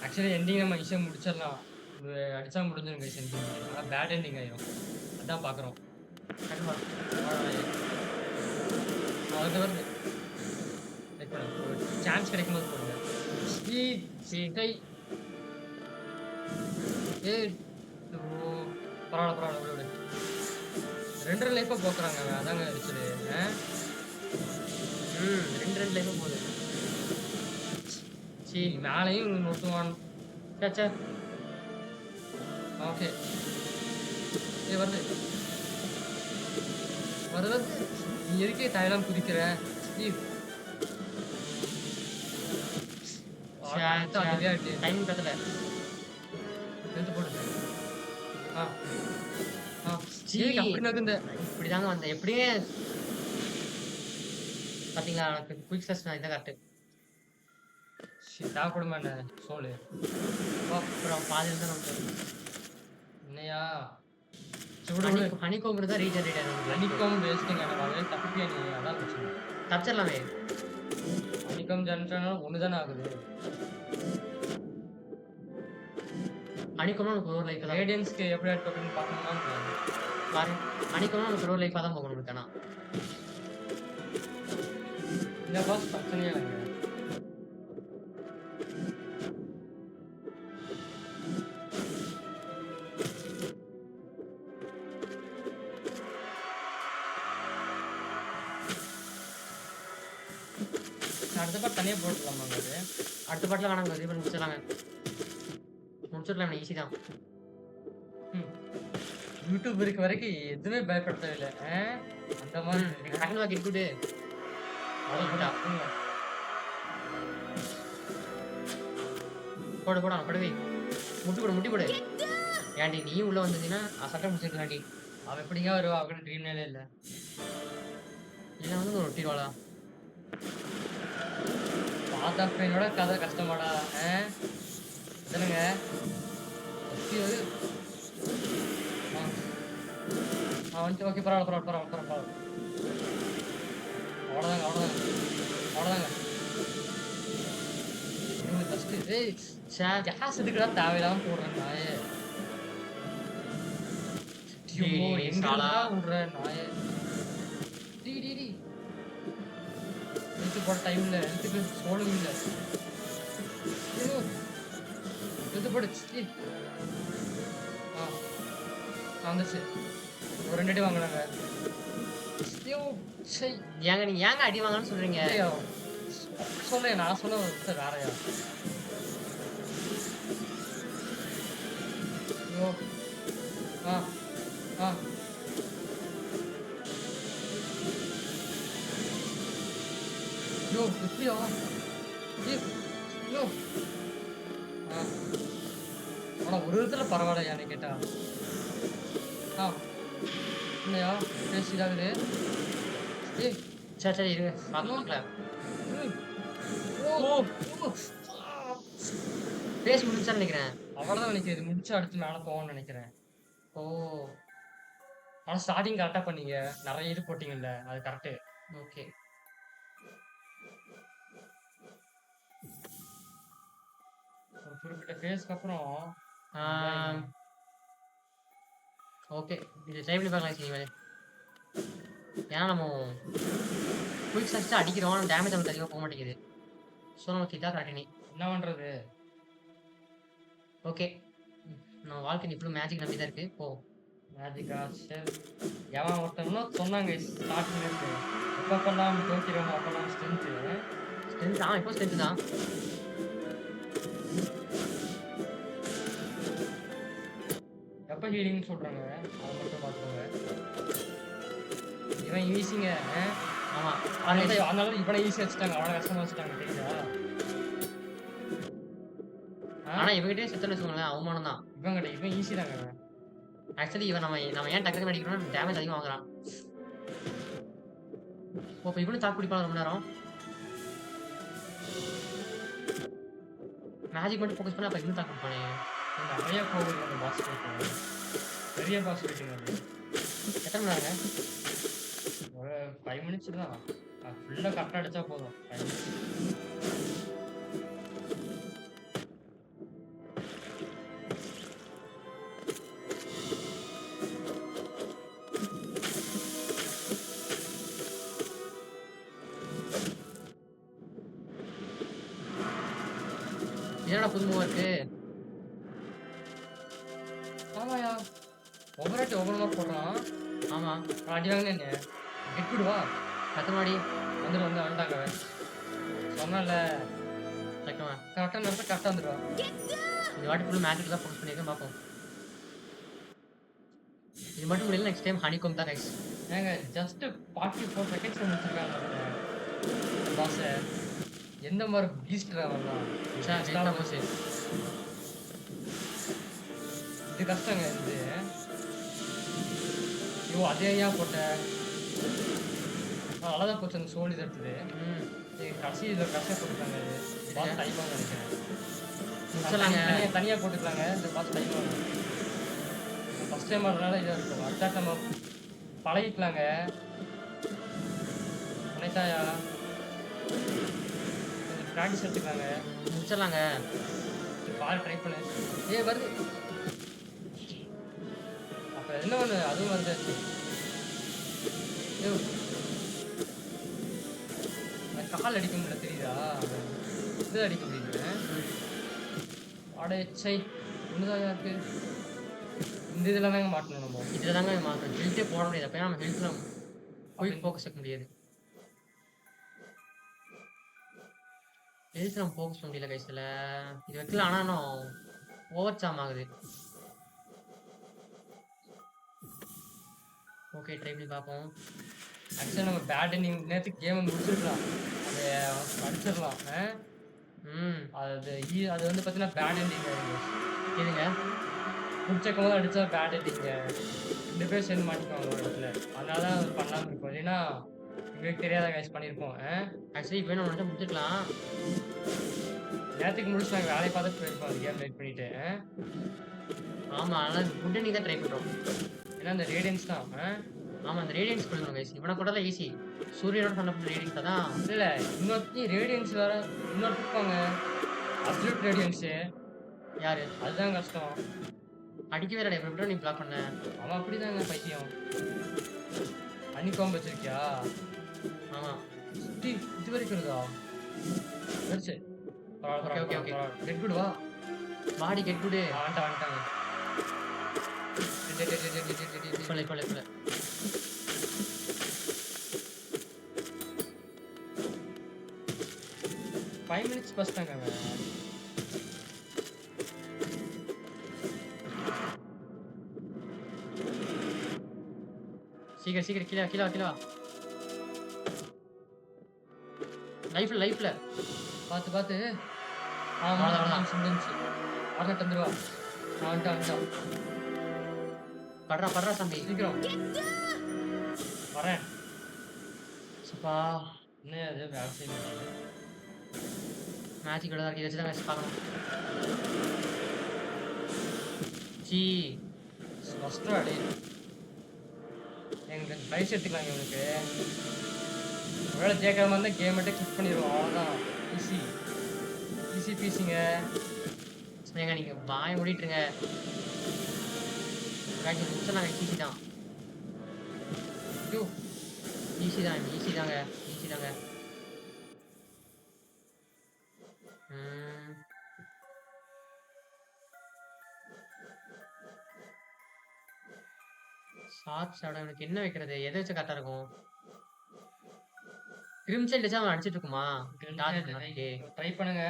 ஆக்சுவலி எண்டிங் நம்ம ஈஸியாக முடிச்சிடலாம். அடிச்சா முடிஞ்சிருங்க எண்டிங். ஆனால் பேட் எண்டிங் ஆயிரும். அதான் பார்க்குறோம். அது வருது. சான்ஸ் கிடைக்கும் போது போடுங்க. பரவாயில்ல 2 லைஃபா போக்குறாங்க. அதாங்க அடிச்சது. 2 லைஃபா போகுது. மேலையும் நொட்டுவான். ஓகே வருது. நீ எதுக்கே தாயெல்லாம் குதிக்கிற? டைம் பத்தல. போடு. இப்படிதாங்க வந்தேன். எப்படியே பாத்தீங்களா? எனக்கு குயிக் ஸ்லாஷ் நான் இதான் கரெக்ட். தேவைப்படுமா என்ன சோலு? அப்புறம் பாதியில் தான் நமக்கு என்னையா ஹனிகோம் தான் ரீஜெனரேட் ஆகும். ஹனிகோம் வேஸ்ட்டுங்க. நம்ம தப்பிப்பியா நீ? அதான் பிரச்சனை. தப்பிச்சிடலாமே. ஹனிகோம் ஜென்ரேட்டர் ஒன்று தானே ஆகுது. ஹனிகோம்னா உனக்கு ஒரு லைஃப் தான். ரேடியன்ஸ்க்கு எப்படி எடுத்துன்னு பார்க்கணும்னா பாரு. ஹனிகோம்னா உனக்கு ஒரு லைஃபாக தான் போகணும். ஆனால் இந்த பாஸ் பிரச்சனையே இல்லைங்க. அடுத்த பாட்டு தனியாக போட்டுக்கலாமாங்க அது? அடுத்த பாட்டில் வேணாங்க இது பண்ணி முடிச்சிடலாங்க. முடிச்சிடலாம் ஈஸி தான். யூடியூப் இருக்க வரைக்கும் எதுவுமே பயப்பட தேவையில்லை. அந்த மாதிரி டக்குனு வாக்கி கூட்டு போட்டா போடு போடா படுவை முட்டி போடு ஏன்டி நீ உள்ள வந்தீங்கன்னா சட்டம் முடிச்சிருக்கலாண்டி. அவன் எப்படிங்க வருவா? அவன் ட்ரீம்லே இல்லை. இல்லை வந்து ஒரு ஒட்டிடுவாளா? பார்த்தா பையனோட கதை கஷ்டமாடா. சொல்லுங்க வந்துட்டு ஓகே பரவாயில்ல. அவ்வளோதாங்க. ஃபஸ்ட்டு கேஸ் இதுக்குடா தேவையில்லாம போடுறேன் நாயே. எங்கடா விடுற நாயே? டி எடுத்து போட டைம் இல்லை, எடுத்துக்கு சோளும் இல்லை. எடுத்து போடு. வந்துச்சு. ஒரு 2 அடி வாங்கினாங்க. ஏங்க நீங்க ஏங்க அடி வாங்கன்னு சொல்றீங்க? சொல்ல நான் சொல்ல வேறையா? ஐயோ ஐயோ எப்படியா? ஐயோ ஆனால் ஒரு விதத்தில் பரவாயில்லையான்னு கேட்டா இல்லையா பேசிடாது. சரி இருங்க பார்க்கலாம். பேசி முடிச்சான்னு நினைக்கிறேன். அவ்வளோதான் நினைக்கிறேன். முடிச்சு அடுத்து மேலே போவோம்னு நினைக்கிறேன். ஓ ஆனால் ஸ்டார்டிங் கரெக்டாக பண்ணீங்க. நிறைய இது போட்டிங்கல்ல, அது கரெக்டு. ஓகே ஒரு குறிப்பிட்ட ஃபேஸ்க்கு அப்புறம் ஓகே இது ட்ரை பண்ணி பார்க்கலாம். சரி ஏன்னா நம்ம குயிக் சர்ச்சு அடிக்கிறோம், டேமேஜ் நமக்கு அதிகமாக போக மாட்டேங்குது. ஸோ நமக்கு இதாக கரெக்ட். என்ன பண்ணுறது? ஓகே நம்ம வாழ்க்கை இப்படி மேஜிக் நம்பி தான் இருக்குது. போ மேஜிக்கா? சரி எவன் ஒருத்தவங்களும் சொன்னாங்க ஸ்டார்டிங் இருக்கு. எப்பப்பெல்லாம் தோக்கிறோமோ அப்பெல்லாம் ஸ்ட்ரென்த்து தான். இப்போ ஸ்ட்ரென்த்து தான். எப்போ ஹீலிங்னு சொல்கிறாங்க அதை மட்டும் பார்த்துக்கோங்க. இவன் ஈஸிங்க. ஆமாம் அதனால இவனை ஈஸியாக வச்சுட்டாங்க, அவனை கஷ்டமாக வச்சுட்டாங்க. தெரியுதா? ஆனால் இவங்கிட்டே செத்துன்னு வச்சுக்கோங்களேன், அவமானம் தான். இவன் ஈஸி தாங்க. ஆக்சுவலி இவன் நம்ம ஏன் டக்குனு அடிக்கிறோம்னா டேமேஜ் அதிகமாக வாங்குறான். இப்போ இவனு தாக்கு பிடிப்பான் ரொம்ப நேரம். மேஜிக் மட்டும் ஃபோக்கஸ் பண்ணி அப்போ இவனு தாக்கு பிடிப்பானே. நிறைய போகுது அந்த பாஸ் ஃபைட்டு. பெரிய பாஸ் ஃபைட்டுங்க அது. எத்தனை மணி நேரங்க? ஒரு 5 minutes தான். ஃபுல்லாக கரெக்டாக அடித்தா போதும். 5 minutes. என்னடா புதுமுகம் இருக்கு? ஆமாயா ஒவ்வொரு வாட்டி ஒவ்வொரு மாதிரி போடுறான். ஆமாம் அடி வாங்கினே எட்டுடுவா கத்தமாடி வந்துட்டாங்க. சொன்னால கரெக்டாக நேரத்தில் கரெக்டாக வந்துடுவா. இந்த வாட்டி ஃபுல்லாக மேஜிக் தான் ஃபோக்கஸ் பண்ணியிருக்கேன். பார்ப்போம். இது மட்டும் முடியல, நெக்ஸ்ட் டைம் ஹனிகோம் தான் கைஸ். ஏங்க ஜஸ்ட் 44 seconds முடிச்சிருக்காங்க பாஸை. எந்த மாதிரி பீஸ்டரா வரலாம்? இது கஷ்டங்க இது. ஐயோ அதே ஏன் போட்டேன்? அவ்வளோதான் போச்சு அந்த சோழி தட்டுது. கடைசி இதில் கஷ்டம் போட்டுருக்காங்க. இது பாஸ் டைமாக நினைக்கிறேன். தனியாக போட்டுக்கலாங்க. இந்த பாஸ் டைமாக ஃபஸ்ட் டைம் அதனால இதாக இருக்கும். அடுத்த நம்ம பழகிக்கலாங்க. நினைச்சாயா கொஞ்சம் ப்ராக்டிஸ் எடுத்துக்கலாங்க. முடிச்சிடலாங்க. பால் ட்ரை பண்ணு. வருது. அப்போ என்ன ஒன்று அதுவும் வந்துச்சு. கால் அடிக்க முடியல தெரியுதா? இது அடிக்க முடியல. அடைச்சை ஒன்றுதான் இருக்கு. இந்த இதில் தாங்க மாட்டணும். நம்ம இதில் தாங்க மாட்டணும். ஹெல்த்தே போட முடியாது. அப்போ நம்ம ஹெல்த்தில் போய் ஃபோக்கஸ் வைக்க முடியாது. எதுக்கு நம்ம ஃபோக்கஸ் பண்ண முடியல கைஸ் இதுல. இது வைக்கலாம் ஆனா இன்னும் ஓவர் சாம் ஆகுது. ஓகே ட்ரை பண்ணி பார்ப்போம். ஆக்சுவலா நம்ம பேட் எண்டிங் நேத்து கேம் முடிச்சிருக்கலாம். அதை அடிச்சிடலாம். அது வந்து பார்த்தீங்கன்னா பேட் எண்டிங் எதுங்க முடிச்சக்கும் போது அடிச்சா பேட் எண்டிங்க 2 பேர் சேர்ந்து மாட்டிக்குவாங்க ஒரு இடத்துல. அதனால தான் அது பண்ணாமல் இருக்கும். இல்லைன்னா எங்களுக்கு தெரியாத கைஸ் பண்ணியிருப்போம். ஆக்சுவலி இப்போ நம்ம வந்துட்டு முடிச்சுக்கலாம். நேற்றுக்கு முடிச்சு நாங்கள் வேலையை பார்த்துட்டு போயிருப்போம் அது கேம் வெயிட் பண்ணிட்டு. ஆமா ஆனால் ஃபுட் நீ தான் ட்ரை பண்ணுறோம். ஏன்னா அந்த ரேடியன்ஸ் தான். ஆமா அந்த ரேடியன்ஸ் கொடுக்கணும் கைஸ். இவனை கூட தான் ஈஸி. சூரியனோட சண்டை போட்ட ரேடியன்ஸ் தான். இல்லை இன்னொருத்தி ரேடியன்ஸ் வேற இன்னொரு இருப்பாங்க. அப்சல்யூட் ரேடியன்ஸு யாரு அதுதான் கஷ்டம். அடிக்கவே இல்லை எப்படி நீ பிளாக் பண்ண. அவன் அப்படிதாங்க பைத்தியம். அன்னிக்காம வச்சிருக்கியா? ஆமா இது வரைக்கும் இருக்கா? சரி okay okay okay get good வா. பாடி கெட் குட். வந்துட்டாங்க. கொலை கொலை கொலை. ஃபைவ் மினிட்ஸ் பஸ் தாங்க அவன். சீக்கிரம் சீக்கிரம் கீழே கீழே கீழே லைஃப்ல பார்த்து பார்த்து அவ்வளோதான் சிந்துச்சு. அரை தந்துருவா. வந்துட்டான் படுறா தம்பி சீக்கிரம் வரேன். சப்பா இன்னும் அது வேலை செய்ய மேட்ச் கூட இருக்கு. வச்சு தான் மேட்ச் பார்க்கணும். சி ஃபஸ்ட்டு அடி எங்களுக்கு ப்ரைஸ் எடுத்துக்கலாம். இவனுக்கு ஒருவேளை ஜெயிக்காம இருந்தால் கேம் மட்டும் கிளிக் பண்ணிடுவோம். அவ்வளோதான். ஈஸி பீஸிங்க. ஏங்க நீங்கள் வாய மூடிட்டுருங்க. நிமிஷம் நாங்கள் ஈஸி தான். ஈஸி தாங்க ஈஸி தாங்க. ஷார்ப் ஷாடோ எனக்கு என்ன வைக்கிறது? எதை வச்சு கரெக்டாக இருக்கும்? கிரிம்சைல் வச்சு அவன் அடிச்சிட்டு இருக்குமா? ட்ரை பண்ணுங்க.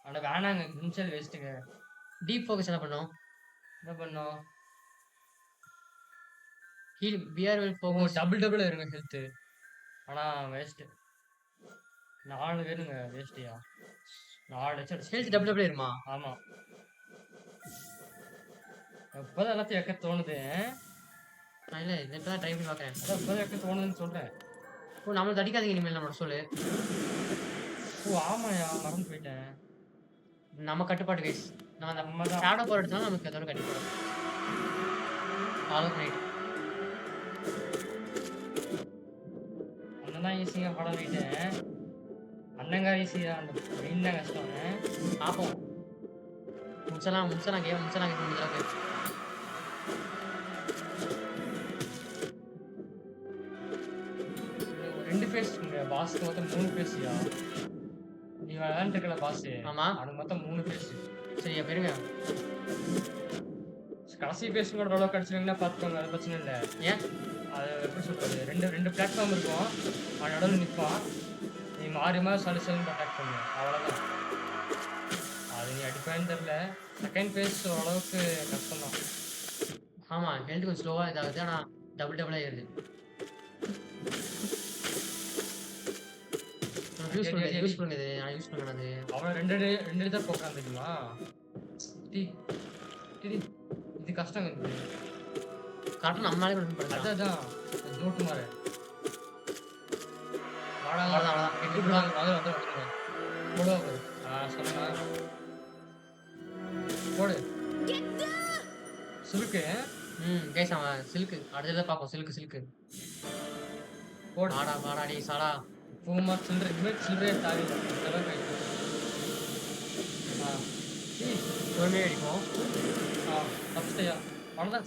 ஆனால் வேணாங்க கிரிம்சைல் வேஸ்ட்டுங்க. டீப் ஃபோக்கஸ் என்ன பண்ணோம்? Heal PR will focus double இருங்க ஹெல்த்து. ஆனால் வேஸ்ட்டு 4 பேருங்க வேஸ்ட்டியா? 4 லட்சம் ஹெல்த் டபுள் இருமா? ஆமாம். எப்போதான் எல்லாத்தையும் வைக்க தோணுது. இல்லை இப்போ தான் ட்ரை பண்ணி பார்க்குறேன். அதான் எப்போதான் வைக்க தோணுதுன்னு சொல்கிறேன். ஓ நம்மளுக்கு அடிக்காதீங்க இனிமேல் நம்மளோட சொல்லு. ஓ ஆமாயா மறந்து போயிட்டேன். நம்ம கட்டுப்பாடு கைஸ். நம்ம அந்த நம்ம தான் ஷேடோ போர் எடுத்தாலும் நமக்கு அதோட கட்டுப்பாடு ஃபாலோ பண்ணிட்டு அண்ணன் தான் ஈஸியாக படம் போயிட்டேன். அண்ணங்க ஈஸியாக அந்த மெயின் தான் கஷ்டம். பார்ப்போம். முடிச்சலாம் கேம் முடிஞ்சளவுக்கு. ரெண்டு ஃபேஸ் பாஸ்க்கு மொத்தம் 3 ஃபேஸியா? நீ விளையாண்டுருக்கல பாஸ். ஆமா அவனுக்கு மொத்தம் 3 ஃபேஸ். சரியா பெருங்க. கடைசி ஃபேஸ் கூட அளவுக்கு அடிச்சிருங்கன்னா பார்த்துக்கோங்க. அது பிரச்சனை இல்லை. ஏன் அது எப்படி சொல்கிறது? ரெண்டு பிளாட்ஃபார்ம் இருக்கும். அவன் நடுவில் நிற்பான். நீ மாறி சலுசலுன்னு அட்டாக் பண்ணு. அவ்வளோதான். அது நீ அடிப்பான்னு தெரில. செகண்ட் ஃபேஸ் ஓரளவுக்கு கஷ்டம் தான். ஆமாம் ஹெல்த் கொஞ்சம் ஸ்லோவாக இதாகுது. ஆனால் டபுள் ஏறுது. யூஸ் பண்ணுது. நான் யூஸ் பண்ணது அவன் ரெண்டு தான் போக்குறான் தெரியுமா? இது கஷ்டம். கரெக்டாக நம்மளாலே பண்ணுறேன். அதான் ஜோட்டு மாற போடு சிலுக்கு. கைஸ் அவன் சில்க்கு அடுத்ததான் பார்ப்போம். சில்க்கு போடு. பாடாடி சாடா பூமா சில்லறை தாவி பொறுமையாக அடிப்போம். தப்பிச்சியா? அவ்வளோதான்.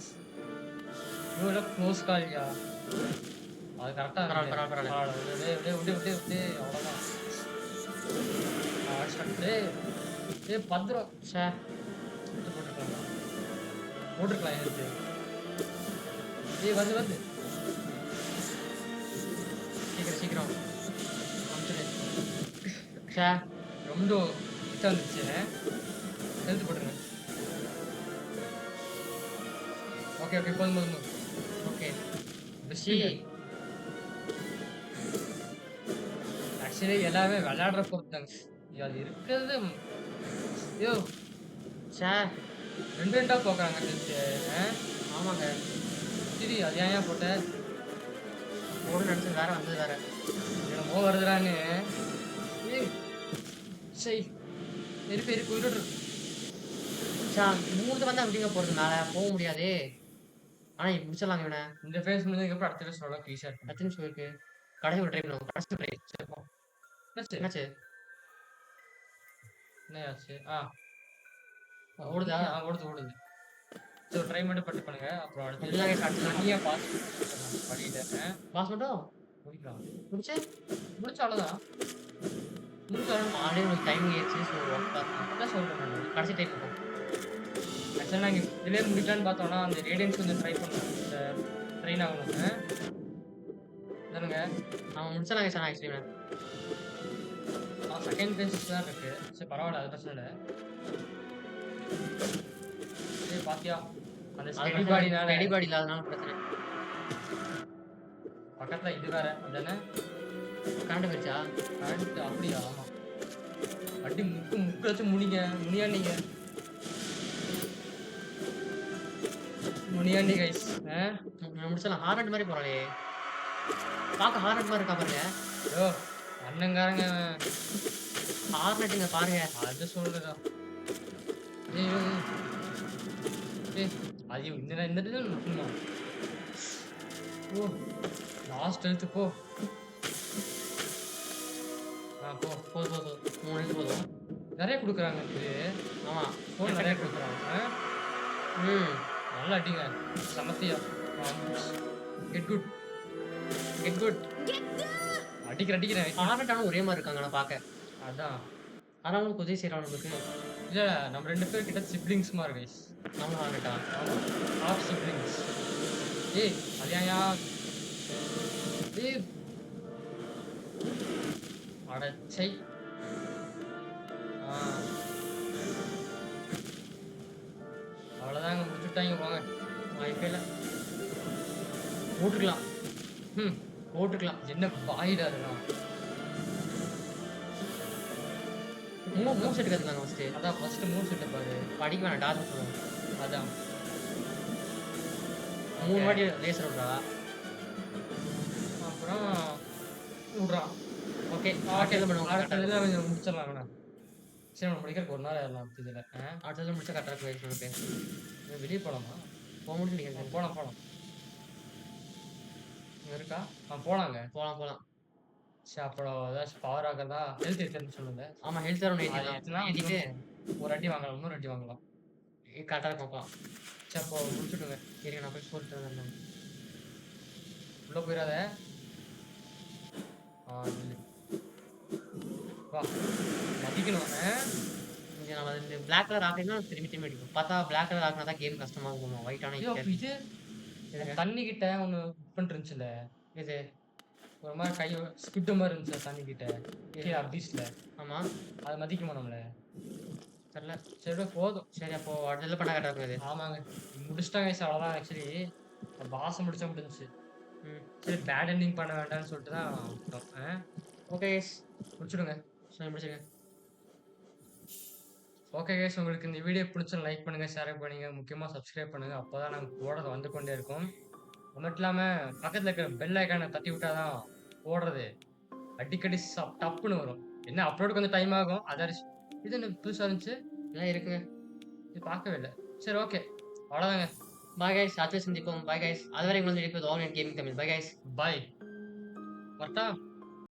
இவ்வளோ க்ளோஸ் காலியா? அது கரெக்டாக பரவாயில்ல. அவ்வளோதான். பத்திரம் சார் போட்டுருக்கலாம் எடுத்து. வந்து சீக்கிரம் சார் ரொம்ப கிட்ட வந்துருச்சு. ஹெல்த் போட்டுருங்க. ஓகே ஓகே போதும் போதும் போதும். ஓகே சி ஆக்சுவலி எல்லாமே விளையாடுற பொறுத்து தாங்க. அது இருக்கிறது ஐயோ சே ரெண்டு ரெண்டா போக்குறாங்க ஹெல்த்து. ஆமாங்க சரி அது ஏன் போட்ட போட நினச்சது வேற வந்தது வேற. என்னமோ வருதுறான்னு. ஏய் சரி எரிப்பு எரிப்பு உயிரோடு சா 3 வந்தா எப்படிங்க போறது மேல போக முடியாதே. ஆனா இப்ப முடிச்சிடலாங்க இவனை. இந்த ஃபேஸ் முடிஞ்சதுக்கப்புறம் அடுத்த ஃபேஸ் ஓரளவுக்கு ஈஸியாக இருக்கும். 10 நிமிஷம் இருக்கு. கடைசி ஒரு ட்ரை பண்ணுவோம். கடைசி ட்ரை. சரி போ. என்னாச்சு என்னாச்சு? என்ன ஆச்சு ஓடுதா? ஓடுது ஓடுது. சரி ட்ரை மட்டும் பட்டு பண்ணுங்க. அப்புறம் அடுத்து எல்லாமே காட்டுலாம். தனியாக பாஸ் பண்ணிட்டேன். பாஸ் மட்டும் முடிக்கலாம். முடிச்சு முடிச்ச அவ்வளோதான். முடிச்ச ஆல்ரெடி உங்களுக்கு டைமிங் ஆயிடுச்சு. ஸோ அதான் சொல்கிறேன் நான். கடைசி டைம் இருக்கும். ஆக்சுவலாக நாங்கள் இதுலேயே முடிக்கலான்னு பார்த்தோம்னா அந்த ரேடியன்ஸ் கொஞ்சம் ட்ரை பண்ணோம். இந்த ட்ரெயின் ஆகணுங்க தானுங்க. அவன் முடிச்சிடலாங்க சார் ஆக்சுவலி. செகண்ட் பேஸ் தான் இருக்கு. சரி பரவாயில்ல அது பிரச்சனை இல்லை. சரி பாத்தியா அந்த ஸ்டெடி பாடினால ஸ்டெடி பாடி இல்லாதனால பிரச்சனை. பக்கத்தில் இது வேற அதானே கரண்ட் போயிடுச்சா? கரண்ட் அப்படியா? ஆமாம் அடி முக்கு வச்சு முனியாண்டிங்க கைஸ். முடிச்சிடலாம். ஹார்ட் மாதிரி போறாளே. பார்க்க ஹார்ட் மாதிரி இருக்கா பாருங்க. ஐயோ அண்ணங்காரங்க ஹார்னட்டுங்க பாருங்க. அது சொல்றதா. ஐயோ ஐயோ இந்த இடத்துல நிற்குமா? ஓ லாஸ்ட் எழுத்து போ. போ போதும் 3 எழுத்து போதும். நிறைய கொடுக்குறாங்க இது. ஆமாம் ஃபோன் நிறைய கொடுக்குறாங்க. நல்லா அடிங்க சமத்தியா. கெட் குட் அடிக்கிறேன். ஹார்னட்டான ஒரே மாதிரி இருக்காங்க நான் பார்க்க. அதான் அதனால உதவி செய்யறான் நம்மளுக்கு. இல்லை நம்ம 2 பேர் கிட்ட சிப்ளிங்ஸ் மாதிரி கைஸ். நம்மளும் ஹார்னட்டா? Half siblings. ஏய் அதையா ஏய் அடச்சை. அவ்வளோதாங்க முடிச்சுட்டாங்க போங்க. வாய்ப்பே இல்லை. போட்டுக்கலாம். போட்டுக்கலாம். என்ன பாயிடா இருக்கலாம். மூவ் செட் கற்றுக்காங்க ஃபஸ்ட்டு. அதான் ஃபஸ்ட்டு மூவ் செட்டை பாரு. படிக்க வேணாம் டாஸ் சொல்லுவாங்க. அதான் 3 வாட்டி லேசர் விட்றா. அப்புறம் விட்றான். ஓகே அடுத்தது பண்ணுவோம். அடுத்ததில் கொஞ்சம் முடிச்சிடலாம் வேணா. சரி நம்ம முடிக்கிறதுக்கு ஒரு நாள் ஆயிடலாம் இதில். அடுத்தது முடிச்சா கரெக்டாக இருக்கும் நமக்கு. வெளியே போகலாமா? போக முடியும் நீங்கள். போகலாம் இங்கே இருக்கா? போகலாங்க. போகலாம். சரி அப்புறம் ஏதாச்சும் பவர் ஆகிறதா ஹெல்த் இருக்குன்னு சொல்லுங்க. ஆமாம் ஹெல்த் தரோம். ஏற்றிட்டு ஒரு அடி வாங்கலாம், இன்னொரு அடி வாங்கலாம். கரெக்டாக இருக்கும் போகலாம். சரி அப்போ முடிச்சுடுங்க. சரி நான் போய் சொல்லிட்டு வந்தேன். உள்ளே போயிடாத. வா மதிக்கணும். இங்கே நம்ம இந்த பிளாக் கலர் ஆக்கினா திரும்பி அடிக்கும். பார்த்தா பிளாக் கலர் ஆக்கினா தான் கேம் கஷ்டமாக இருக்கும். ஒயிட்டான இது தண்ணி கிட்ட ஒன்று பண்ணிருந்துச்சுல. இது ஒரு மாதிரி கை ஸ்கிட்டு மாதிரி இருந்துச்சு தண்ணி கிட்ட அபீஸ்ல. ஆமாம் அதை மதிக்குமா நம்மள? தெரியல. சரி போதும். சரி அப்போ அடுத்தது பண்ண கரெக்டாக இருக்கும். இது ஆமாங்க முடிச்சிட்டாங்க சார். அவ்வளோதான். ஆக்சுவலி பாசம் முடிஞ்சிச்சு. சரி பேட் எண்டிங் பண்ண வேண்டாம்னு சொல்லிட்டு தான். ஓகே கேஸ் முடிச்சுடுங்க. சரி முடிச்சுங்க. ஓகே கேஸ் உங்களுக்கு இந்த வீடியோ பிடிச்சா லைக் பண்ணுங்கள், ஷேர் பண்ணுங்க, முக்கியமாக சப்ஸ்கிரைப் பண்ணுங்கள். அப்போ தான் நாங்கள் போடுறது வந்து கொண்டே இருக்கும். அது மட்டும் இல்லாமல் பக்கத்தில் இருக்கிற பெல் ஐக்கானை தட்டி விட்டால் தான் போடுறது அடிக்கடி டப்புன்னு வரும். என்ன அப்லோடு கொஞ்சம் டைம் ஆகும். அதாச்சு இது என்ன புதுசாக இருந்துச்சு. எல்லாம் இருக்குங்க. இது பார்க்கவே இல்லை. சரி ஓகே அவ்வளோதாங்க. Bye guys. அடுத்து சந்திப்போம். Bye guys. அதுவரை உங்களுக்கு gaming Tamil. Bye guys. Bye வரட்டா.